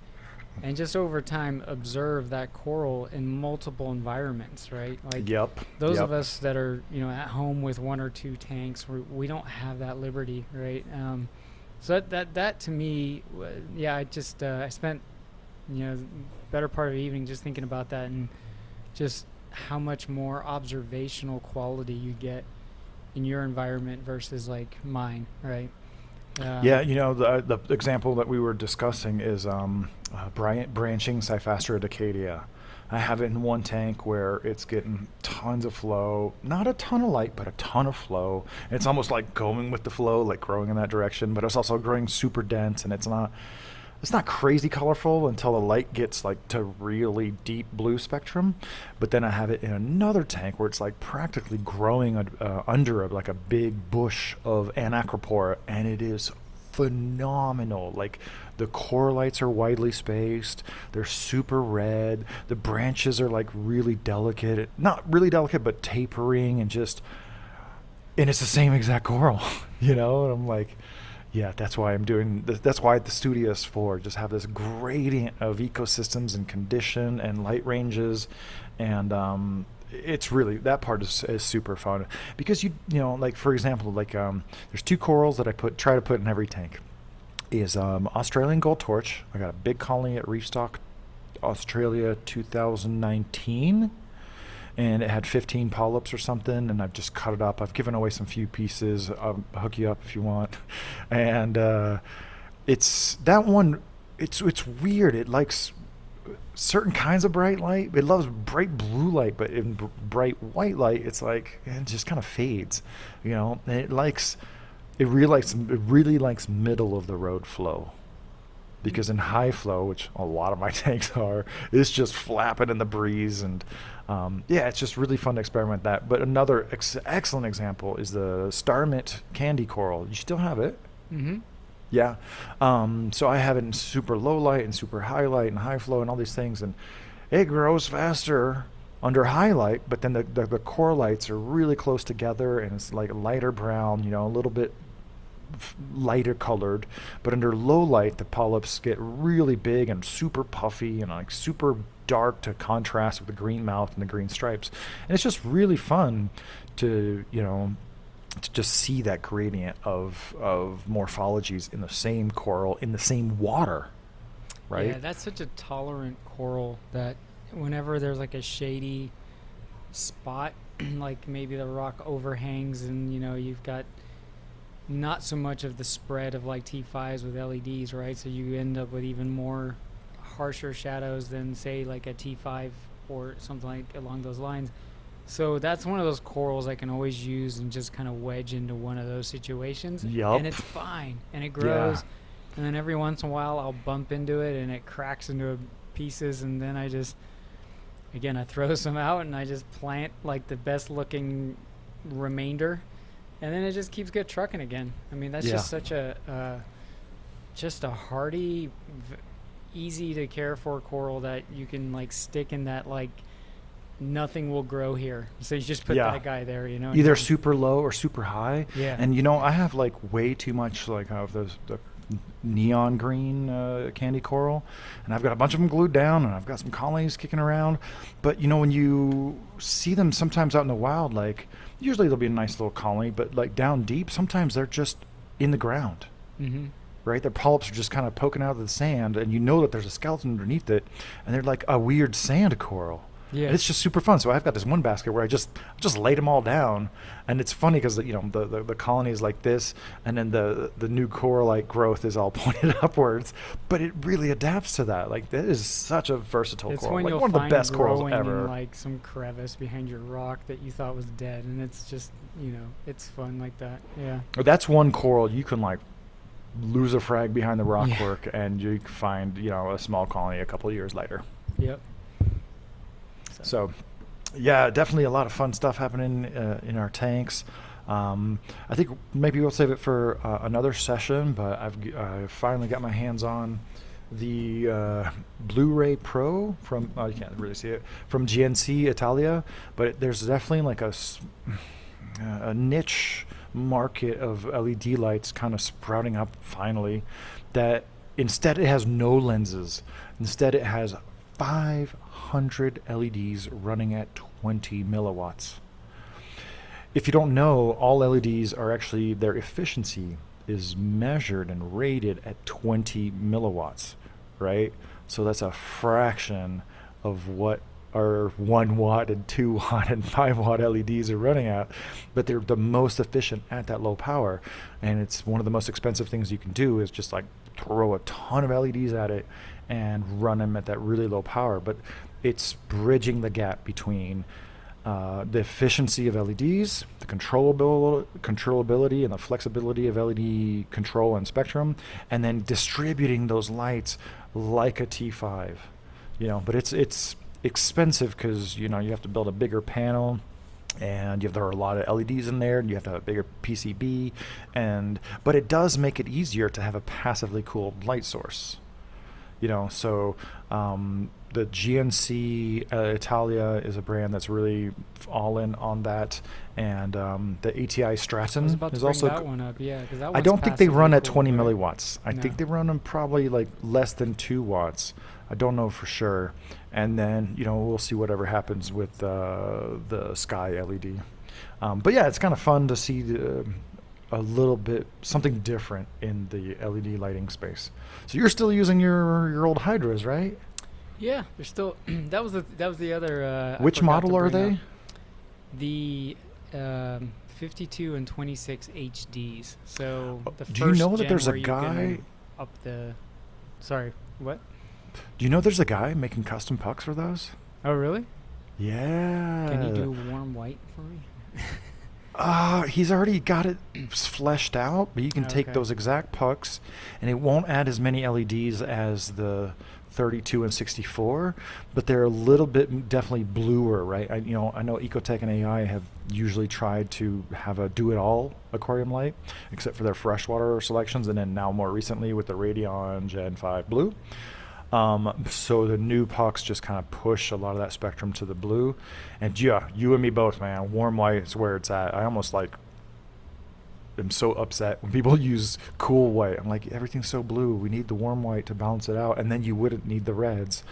and just over time observe that coral in multiple environments, right? Like those of us that are at home with 1 or 2 tanks, we don't have that liberty, right? So that to me, I spent better part of the evening just thinking about that, and just how much more observational quality you get in your environment versus like mine, right? The example that we were discussing is branching Cyphastria decadia. I have it in one tank where it's getting tons of flow, not a ton of light, but a ton of flow. It's almost like going with the flow, like growing in that direction, but it's also growing super dense, and it's not crazy colorful until the light gets like to really deep blue spectrum. But then I have it in another tank where it's like practically growing under like a big bush of anacropora, and it is phenomenal. Like the coralites are widely spaced, they're super red, the branches are like really delicate, not really delicate but tapering, and it's the same exact coral. And I'm like, yeah, that's why I'm doing this. That's why the studio is for. Just have this gradient of ecosystems and condition and light ranges, and it's really, that part is super fun, because like for example, like there's 2 corals that I try to put in every tank. Is Australian gold torch. I got a big colony at Reef Stock, Australia, 2019. And it had 15 polyps or something, and I've just cut it up. I've given away some few pieces. I'll hook you up if you want. And it's that one. It's weird. It likes certain kinds of bright light. It loves bright blue light, but in bright white light, it's like it just kind of fades. And it really likes middle of the road flow. Because in high flow, which a lot of my tanks are, it's just flapping in the breeze, and it's just really fun to experiment with that. But another excellent example is the Starmint candy coral. You still have it? Mm-hmm. Yeah. So I have it in super low light and super high light and high flow and all these things, and it grows faster under high light, but then the coralites are really close together, and it's like lighter brown, a little bit lighter colored. But under low light, the polyps get really big and super puffy and like super dark to contrast with the green mouth and the green stripes. And it's just really fun to to just see that gradient of morphologies in the same coral in the same water, right? Yeah, that's such a tolerant coral that whenever there's like a shady spot, like maybe the rock overhangs, and you've got not so much of the spread of like T5s with LEDs, right? So you end up with even more harsher shadows than say like a T5 or something like along those lines. So that's one of those corals I can always use and just kind of wedge into one of those situations. Yup. And it's fine, and it grows. Yeah. And then every once in a while I'll bump into it and it cracks into pieces, and then I throw some out and I just plant like the best looking remainder. And then it just keeps get trucking again. I mean, that's just such a hardy, easy to care for coral that you can like stick in that like nothing will grow here. So you just put that guy there, Either super low or super high. Yeah. And I have like way too much like of the neon green candy coral, and I've got a bunch of them glued down, and I've got some colonies kicking around. But when you see them sometimes out in the wild, like usually there'll be a nice little colony, but like down deep, sometimes they're just in the ground. Mm-hmm. right? Their polyps are just kind of poking out of the sand, and you know that there's a skeleton underneath it, and they're like a weird sand coral. Yeah. And it's just super fun. So I've got this one basket where I just laid them all down, and it's funny because the colony is like this, and then the new coral-like growth is all pointed upwards, but it really adapts to that. Like that is such a versatile It's coral, when like you'll one of the find best corals growing ever. in like some crevice behind your rock that you thought was dead, and it's just, it's fun like that. Yeah. That's one coral you can like lose a frag behind the rock Yeah. work, and you can find a small colony a couple of years later. Yep. So, yeah, definitely a lot of fun stuff happening in our tanks. I think maybe we'll save it for another session, but I've finally got my hands on the Blu-ray Pro from, you can't really see it, from GNC Italia, but there's definitely like a niche market of LED lights kind of sprouting up finally, that instead it has no lenses. Instead it has 500 LEDs running at 20 milliwatts. If you don't know, all LEDs are actually, their efficiency is measured and rated at 20 milliwatts, right? So that's a fraction of what our 1 watt and 2 watt and 5 watt LEDs are running at, but they're the most efficient at that low power. And it's one of the most expensive things you can do is just like throw a ton of LEDs at it and run them at that really low power. But it's bridging the gap between the efficiency of LEDs, the controllability and the flexibility of LED control and spectrum, and then distributing those lights like a T5. But it's expensive because you have to build a bigger panel, and there are a lot of LEDs in there, and you have to have a bigger PCB, but it does make it easier to have a passively cooled light source. So the GNC Italia is a brand that's really all in on that, and the ATI Stratton I was about to is bring also. that one up, yeah, because that I one's don't think they run passively at 20 cooled, right? milliwatts. I No. think they run them probably like less than 2 watts. I don't know for sure. And then we'll see whatever happens with the Sky LED. But yeah, it's kind of fun to see a little bit something different in the LED lighting space. So you're still using your old Hydras, right? Yeah, they're still. that was the other. Which model are they? The 52 and 26 HDs. So the Do you first know that gen there's a where you can guy? up the. Sorry, what? Do you know there's a guy making custom pucks for those? Oh, really? Yeah. Can you do warm white for me? He's already got it fleshed out, but you can take Okay. those exact pucks, and it won't add as many LEDs as the 32 and 64, but they're a little bit definitely bluer, right? I know Ecotech and AI have usually tried to have a do-it-all aquarium light, except for their freshwater selections, and then now more recently with the Radeon Gen 5 Blue. So the new pucks just kind of push a lot of that spectrum to the blue. And yeah, you and me both, man. Warm white is where it's at. I almost am so upset when people use cool white. I'm like, everything's so blue. We need the warm white to balance it out. And then you wouldn't need the reds.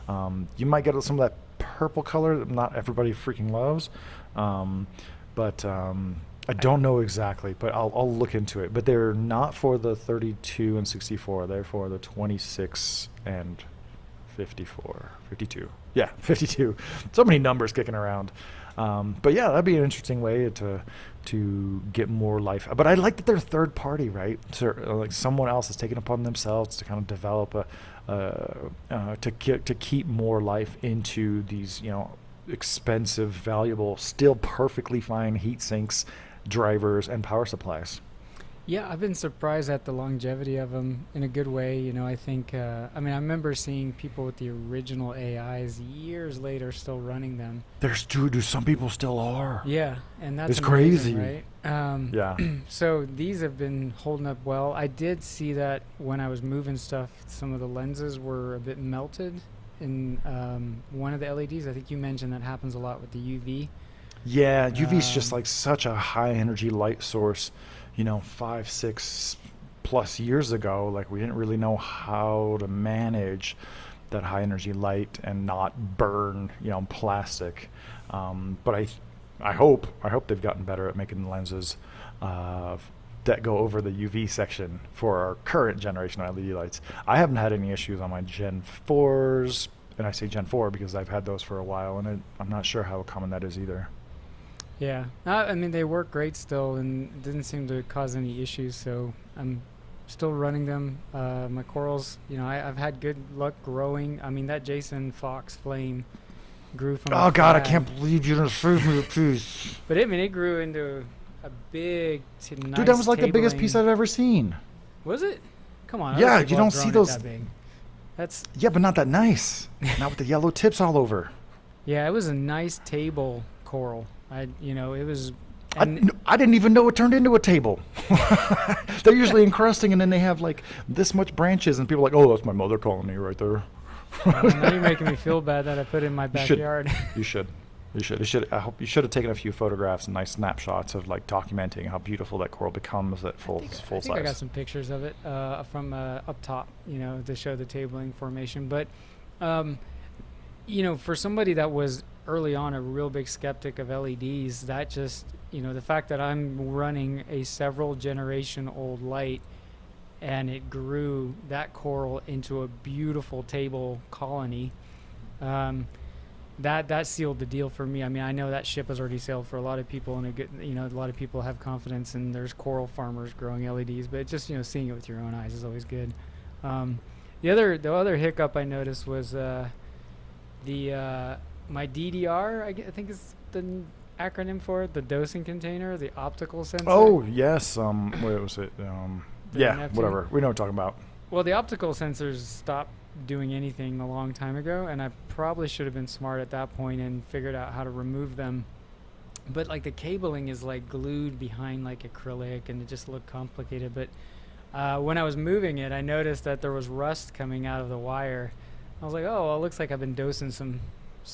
You might get some of that purple color that not everybody freaking loves. But I don't know exactly, but I'll look into it. But they're not for the 32 and 64. They're for the 26 and 52. Yeah, 52. So many numbers kicking around. But yeah, that'd be an interesting way to get more life. But I like that they're third party, right? So, like someone else is taking upon themselves to kind of develop to keep more life into these, expensive, valuable, still perfectly fine heat sinks, drivers, and power supplies. Yeah, I've been surprised at the longevity of them in a good way. I think, I remember seeing people with the original AIs years later still running them. Do some people still are? Yeah, and that's It's amazing, crazy. right? Yeah. So these have been holding up well. I did see that when I was moving stuff, some of the lenses were a bit melted in one of the LEDs. I think you mentioned that happens a lot with the UV. Yeah, UV's just like such a high energy light source. 5, 6 plus years ago, like we didn't really know how to manage that high energy light and not burn, plastic. But I hope they've gotten better at making lenses that go over the UV section for our current generation of LED lights. I haven't had any issues on my Gen 4s, and I say Gen 4 because I've had those for a while, and I'm not sure how common that is either. Yeah, I mean, they work great still, and it didn't seem to cause any issues, so I'm still running them. My corals, you know, I've had good luck growing. I mean, that Jason Fox flame grew from Oh God, I can't believe you didn't serve me a piece. But it grew into a big, nice Dude, that was like the biggest piece I've ever seen. Was it? Come on. Yeah, you don't see those. That big. That's yeah, but not that nice. Not with the yellow tips all over. Yeah, it was a nice table coral. It was. I didn't even know it turned into a table. They're usually encrusting, and then they have like this much branches, and people are like, "Oh, that's my mother colony right there." Now you're making me feel bad that I put it in my backyard. You should. I hope you should have taken a few photographs and nice snapshots of like documenting how beautiful that coral becomes at full size. I got some pictures of it from up top, to show the tabling formation. But, for somebody that was early on a real big skeptic of LEDs, that just, the fact that I'm running a several generation old light and it grew that coral into a beautiful table colony, that sealed the deal for me. I mean, I know that ship has already sailed for a lot of people, and a lot of people have confidence, and there's coral farmers growing LEDs, but just seeing it with your own eyes is always good. The other hiccup I noticed was my DDR. I think is the acronym for it, the dosing container, the optical sensor. Oh yes, what was it? Yeah, NFT? whatever. We know what we're talking about. Well, the optical sensors stopped doing anything a long time ago, and I probably should have been smart at that point and figured out how to remove them. But like the cabling is like glued behind like acrylic, and it just looked complicated. But when I was moving it, I noticed that there was rust coming out of the wire. I was like, oh, well, it looks like I've been dosing some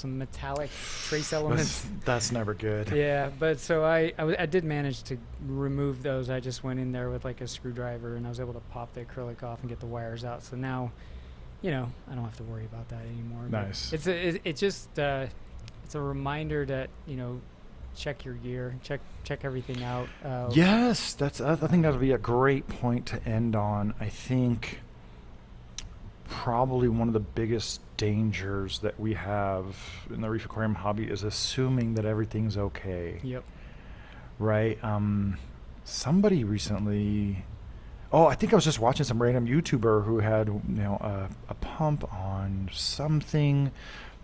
metallic trace elements. That's never good. Yeah, but so I did manage to remove those. I just went in there with like a screwdriver, and I was able to pop the acrylic off and get the wires out. So now, I don't have to worry about that anymore. Nice. It's just a reminder that check your gear, check everything out. Yes, I think that'll be a great point to end on. I think probably one of the biggest dangers that we have in the reef aquarium hobby is assuming that everything's okay. Yep. Right. Somebody recently. Oh, I think I was just watching some random YouTuber who had, a pump on something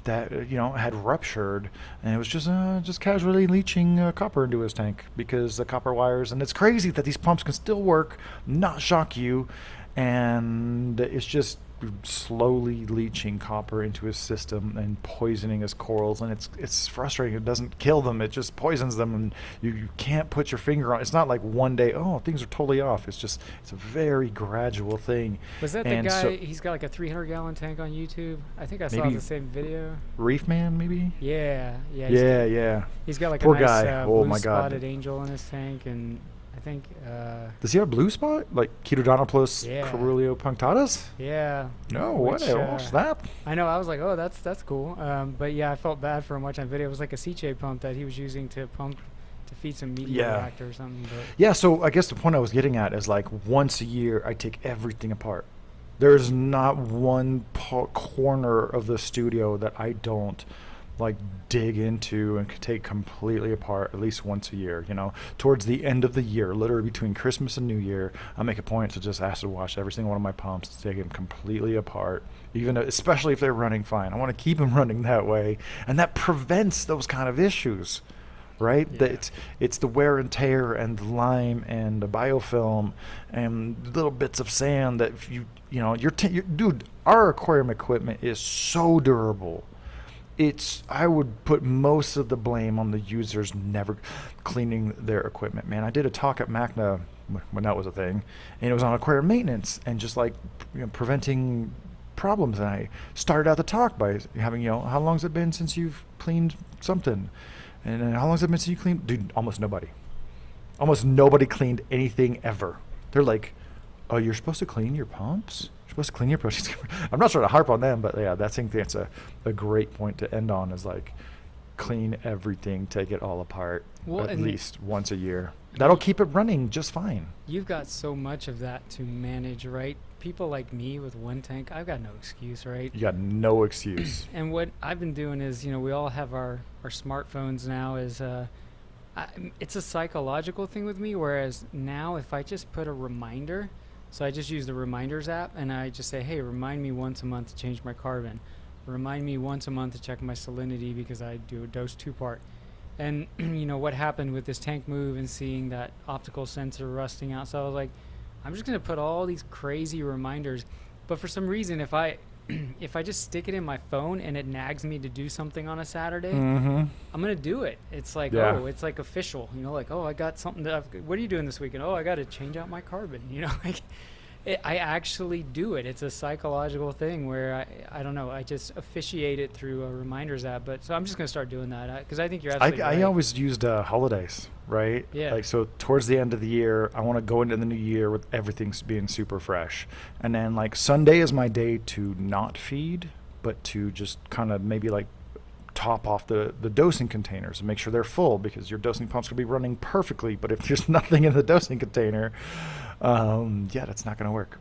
that, had ruptured, and it was just casually leaching copper into his tank because the copper wires. And it's crazy that these pumps can still work, not shock you, and it's just slowly leaching copper into his system and poisoning his corals, and it's frustrating. It doesn't kill them, it just poisons them, and you can't put your finger on. It's not like one day, oh, things are totally off. It's a very gradual thing. Was that the guy? He's got like a 300-gallon tank on YouTube. I think I saw the same video. Reef Man, maybe. Yeah. He's got like poor a nice guy. Oh blue my God. spotted angel in his tank, and I think does he have a blue spot like Ketodonopus Carulio punctatus? Yeah. No, what's that? I know. I was like, oh, that's cool. But yeah, I felt bad for him watching that video. It was like a C-shape pump that he was using to feed some media reactor or something. But yeah. So I guess the point I was getting at is like once a year I take everything apart. There's not one corner of the studio that I don't like dig into and take completely apart at least once a year. Towards the end of the year, literally between Christmas and New Year, I make a point to just acid wash every single one of my pumps, to take them completely apart, especially if they're running fine. I want to keep them running that way, and that prevents those kind of issues, right? Yeah. It's the wear and tear and the lime and the biofilm and little bits of sand that dude, our aquarium equipment is so durable. I would put most of the blame on the users never cleaning their equipment. Man, I did a talk at MACNA when that was a thing, and it was on aquarium maintenance and just like preventing problems. And I started out the talk by having, how long's it been since you've cleaned something? And then how long's it been since you cleaned? Dude, almost nobody cleaned anything ever. They're like, oh, you're supposed to clean your pumps? Supposed to clean your protein. I'm not trying to harp on them, but yeah, I think that's a great point to end on, is like clean everything, take it all apart Well, at and least once a year. That'll keep it running just fine. you've got so much of that to manage, right? People like me with one tank, I've got no excuse, right? You got no excuse. And what I've been doing is, we all have our smartphones now. It's a psychological thing with me. Whereas now, if I just put a reminder, so I just use the reminders app, and I just say, hey, remind me once a month to change my carbon. Remind me once a month to check my salinity because I do a dose 2-part. And what happened with this tank move and seeing that optical sensor rusting out. So I was like, I'm just gonna put all these crazy reminders. But for some reason, if I just stick it in my phone and it nags me to do something on a Saturday, I'm gonna do it. It's like, oh, it's like official, like, oh, I got something what are you doing this weekend? Oh, I got to change out my carbon, like I actually do it. It's a psychological thing where I don't know, I just officiate it through a reminders app. But so I'm just gonna start doing that because I think you're absolutely right. I always used holidays, right? Yeah. Like, so towards the end of the year, I want to go into the new year with everything being super fresh. And then like Sunday is my day to not feed, but to just kind of maybe like top off the dosing containers and make sure they're full, because your dosing pump's going to be running perfectly. But if there's nothing in the dosing container, that's not going to work.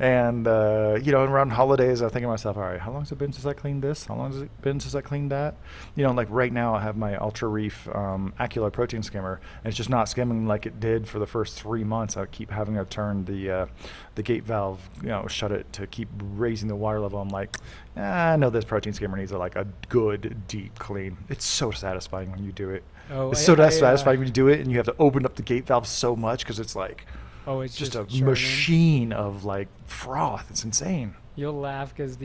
And, around holidays, I think to myself, all right, how long has it been since I cleaned this? How long has it been since I cleaned that? Like right now I have my Ultra Reef Acular protein skimmer, and it's just not skimming like it did for the first 3 months. I keep having to turn the gate valve, shut it to keep raising the water level. I'm like, I know this protein skimmer needs a good deep clean. It's so satisfying when you do it. It's so satisfying when you do it, and you have to open up the gate valve so much because it's like, it's just a machine of like froth. It's insane. You'll laugh because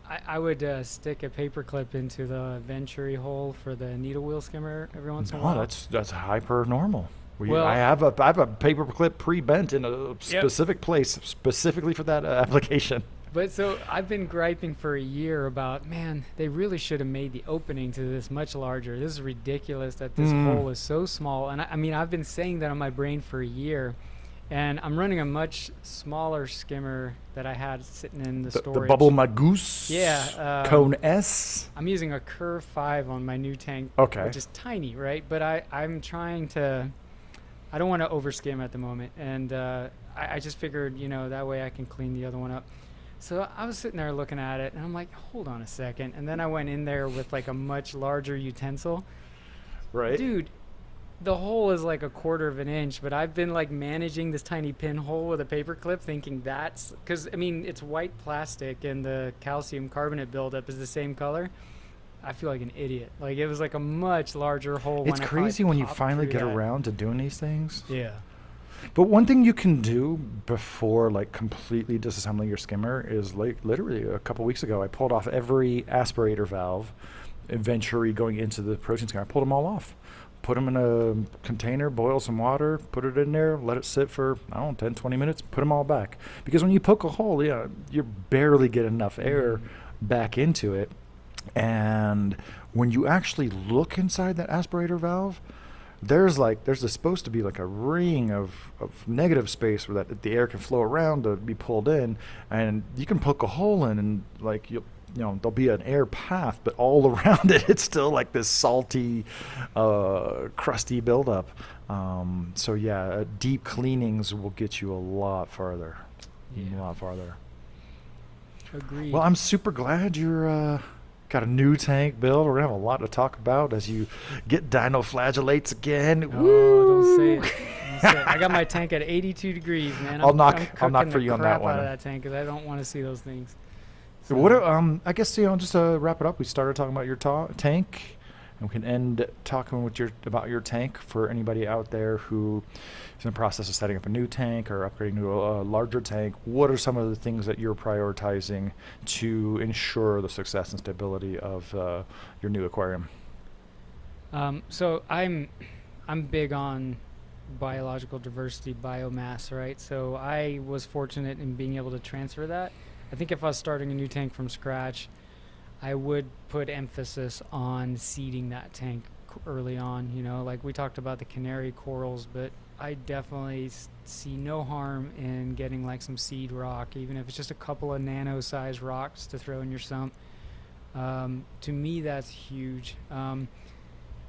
I would stick a paper clip into the venturi hole for the needle wheel skimmer every once in a while. That's hyper normal. I have a paper clip pre-bent in a specific place specifically for that application. But so I've been griping for a year about, man, they really should have made the opening to this much larger. This is ridiculous that this hole is so small. And I've been saying that on my brain for a year. And I'm running a much smaller skimmer that I had sitting in the storage. The Bubble Magoose? Yeah. Cone S? I'm using a Curve 5 on my new tank, which is tiny, right? But I'm trying to... I don't want to overskim at the moment. And I just figured, that way I can clean the other one up. So I was sitting there looking at it, and I'm like, hold on a second. And then I went in there with like a much larger utensil. Right. Dude, the hole is like 1/4 of an inch, but I've been like managing this tiny pinhole with a paper clip, thinking that's because it's white plastic and the calcium carbonate buildup is the same color. I feel like an idiot. Like it was like a much larger hole. It's crazy when you finally get around to doing these things. Yeah. But one thing you can do before like completely disassembling your skimmer is like literally a couple weeks ago, I pulled off every aspirator valve, eventually going into the protein skimmer. I pulled them all off. Put them in a container, boil some water, put it in there, let it sit for, 10, 20 minutes, put them all back. Because when you poke a hole, you barely get enough air back into it. And when you actually look inside that aspirator valve, there's supposed to be like a ring of negative space where the air can flow around to be pulled in. And you can poke a hole in and like there'll be an air path, but all around it, it's still like this salty, crusty buildup. Deep cleanings will get you a lot farther. A lot farther. Agreed. Well, I'm super glad you're got a new tank build. We're gonna have a lot to talk about as you get dinoflagellates again. Oh, don't say it. Don't say it. I got my tank at 82 degrees, man. I'll knock for you on that one. Out of that tank because I don't want to see those things. So what? I guess just to wrap it up, we started talking about your tank, and we can end talking about your tank for anybody out there who is in the process of setting up a new tank or upgrading to a larger tank. What are some of the things that you're prioritizing to ensure the success and stability of your new aquarium? So I'm big on biological diversity, biomass, right? So I was fortunate in being able to transfer that. I think if I was starting a new tank from scratch, I would put emphasis on seeding that tank early on. Like we talked about the canary corals, but I definitely see no harm in getting like some seed rock, even if it's just a couple of nano-sized rocks to throw in your sump. To me, that's huge.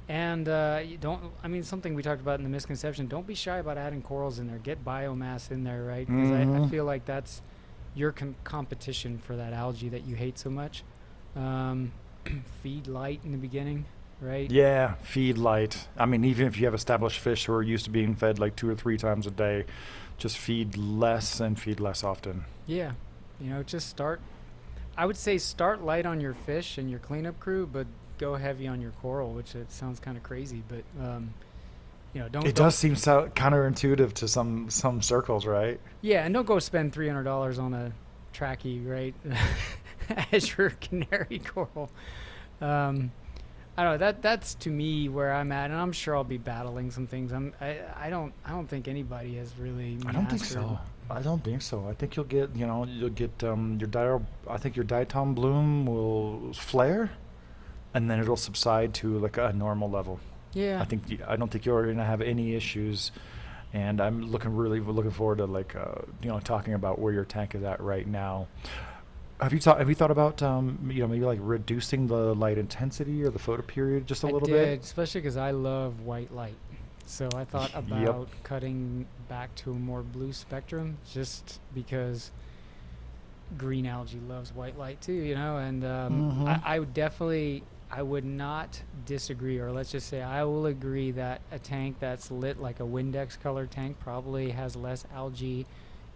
And you don't. I mean, something we talked about in the misconception. Don't be shy about adding corals in there. Get biomass in there, right? Because I feel like that's your competition for that algae that you hate so much. Feed light in the beginning, right? Yeah, feed light. I mean, even if you have established fish who are used to being fed like 2 or 3 times a day, just feed less and feed less often. Yeah, just start. I would say start light on your fish and your cleanup crew, but go heavy on your coral, which it sounds kind of crazy, but don't. It does seem so counterintuitive to some circles, right? Yeah, and don't go spend $300 on a trachea, right, as your canary coral. I don't know. That's to me where I'm at, and I'm sure I'll be battling some things. I don't think anybody has really. I don't think so. I don't think so. I think you'll get I think your diatom bloom will flare, and then it'll subside to like a normal level. Yeah. I don't think you're gonna have any issues, and I'm really looking forward to talking about where your tank is at right now. Have you thought about maybe like reducing the light intensity or the photo period just a little bit? I did, especially because I love white light. So I thought about cutting back to a more blue spectrum, just because green algae loves white light too, and I would not disagree, or let's just say I will agree that a tank that's lit like a Windex color tank probably has less algae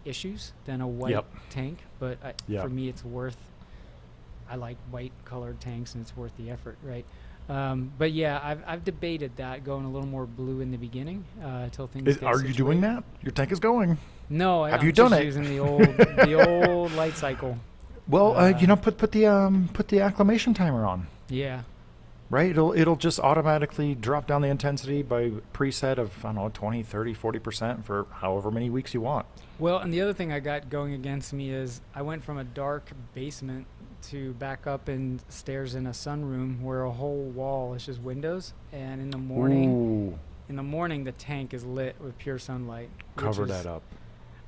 issues than a white tank, but for me I like white colored tanks, and it's worth the effort, right? But yeah, I've debated that, going a little more blue in the beginning until things Are you doing that? Your tank is going. No, I'm just done it? using the old light cycle. Well, put the acclimation timer on. Yeah. Right? It'll just automatically drop down the intensity by preset of 20, 30, 40% for however many weeks you want. Well, and the other thing I got going against me is I went from a dark basement to back up in stairs in a sunroom where a whole wall is just windows, and in the morning the tank is lit with pure sunlight. Cover that up.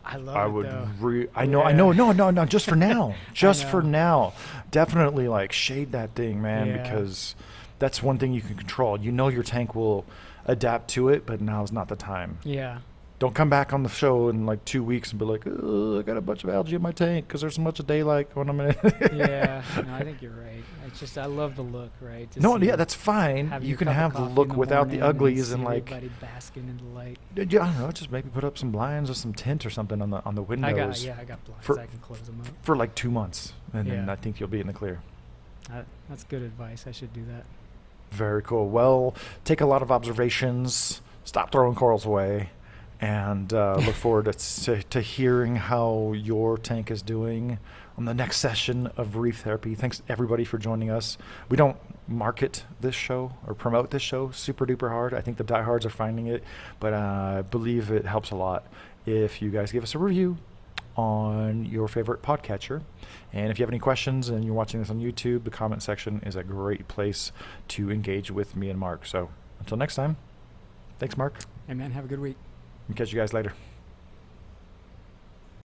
I love I it would though. I know. No, just for now. Just for now. Definitely like shade that thing, man, because that's one thing you can control. Your tank will adapt to it, but now's not the time. Yeah. Don't come back on the show in like 2 weeks and be like, oh, I got a bunch of algae in my tank because there's so much daylight going on. Yeah, no, I think you're right. It's just I love the look, right? That's fine. You can have the look without the uglies and like everybody basking in the light. I don't know, just maybe put up some blinds or some tint or something on the windows. I got blinds. I can close them up for like 2 months, and then I think you'll be in the clear. That's good advice. I should do that. Very cool. Well, take a lot of observations. Stop throwing corals away. And look forward to hearing how your tank is doing on the next session of Reef Therapy. Thanks, everybody, for joining us. We don't market this show or promote this show super duper hard. I think the diehards are finding it, but I believe it helps a lot if you guys give us a review on your favorite podcatcher. And if you have any questions and you're watching this on YouTube, the comment section is a great place to engage with me and Mark. So until next time, thanks, Mark. Hey, man, have a good week. Catch you guys later.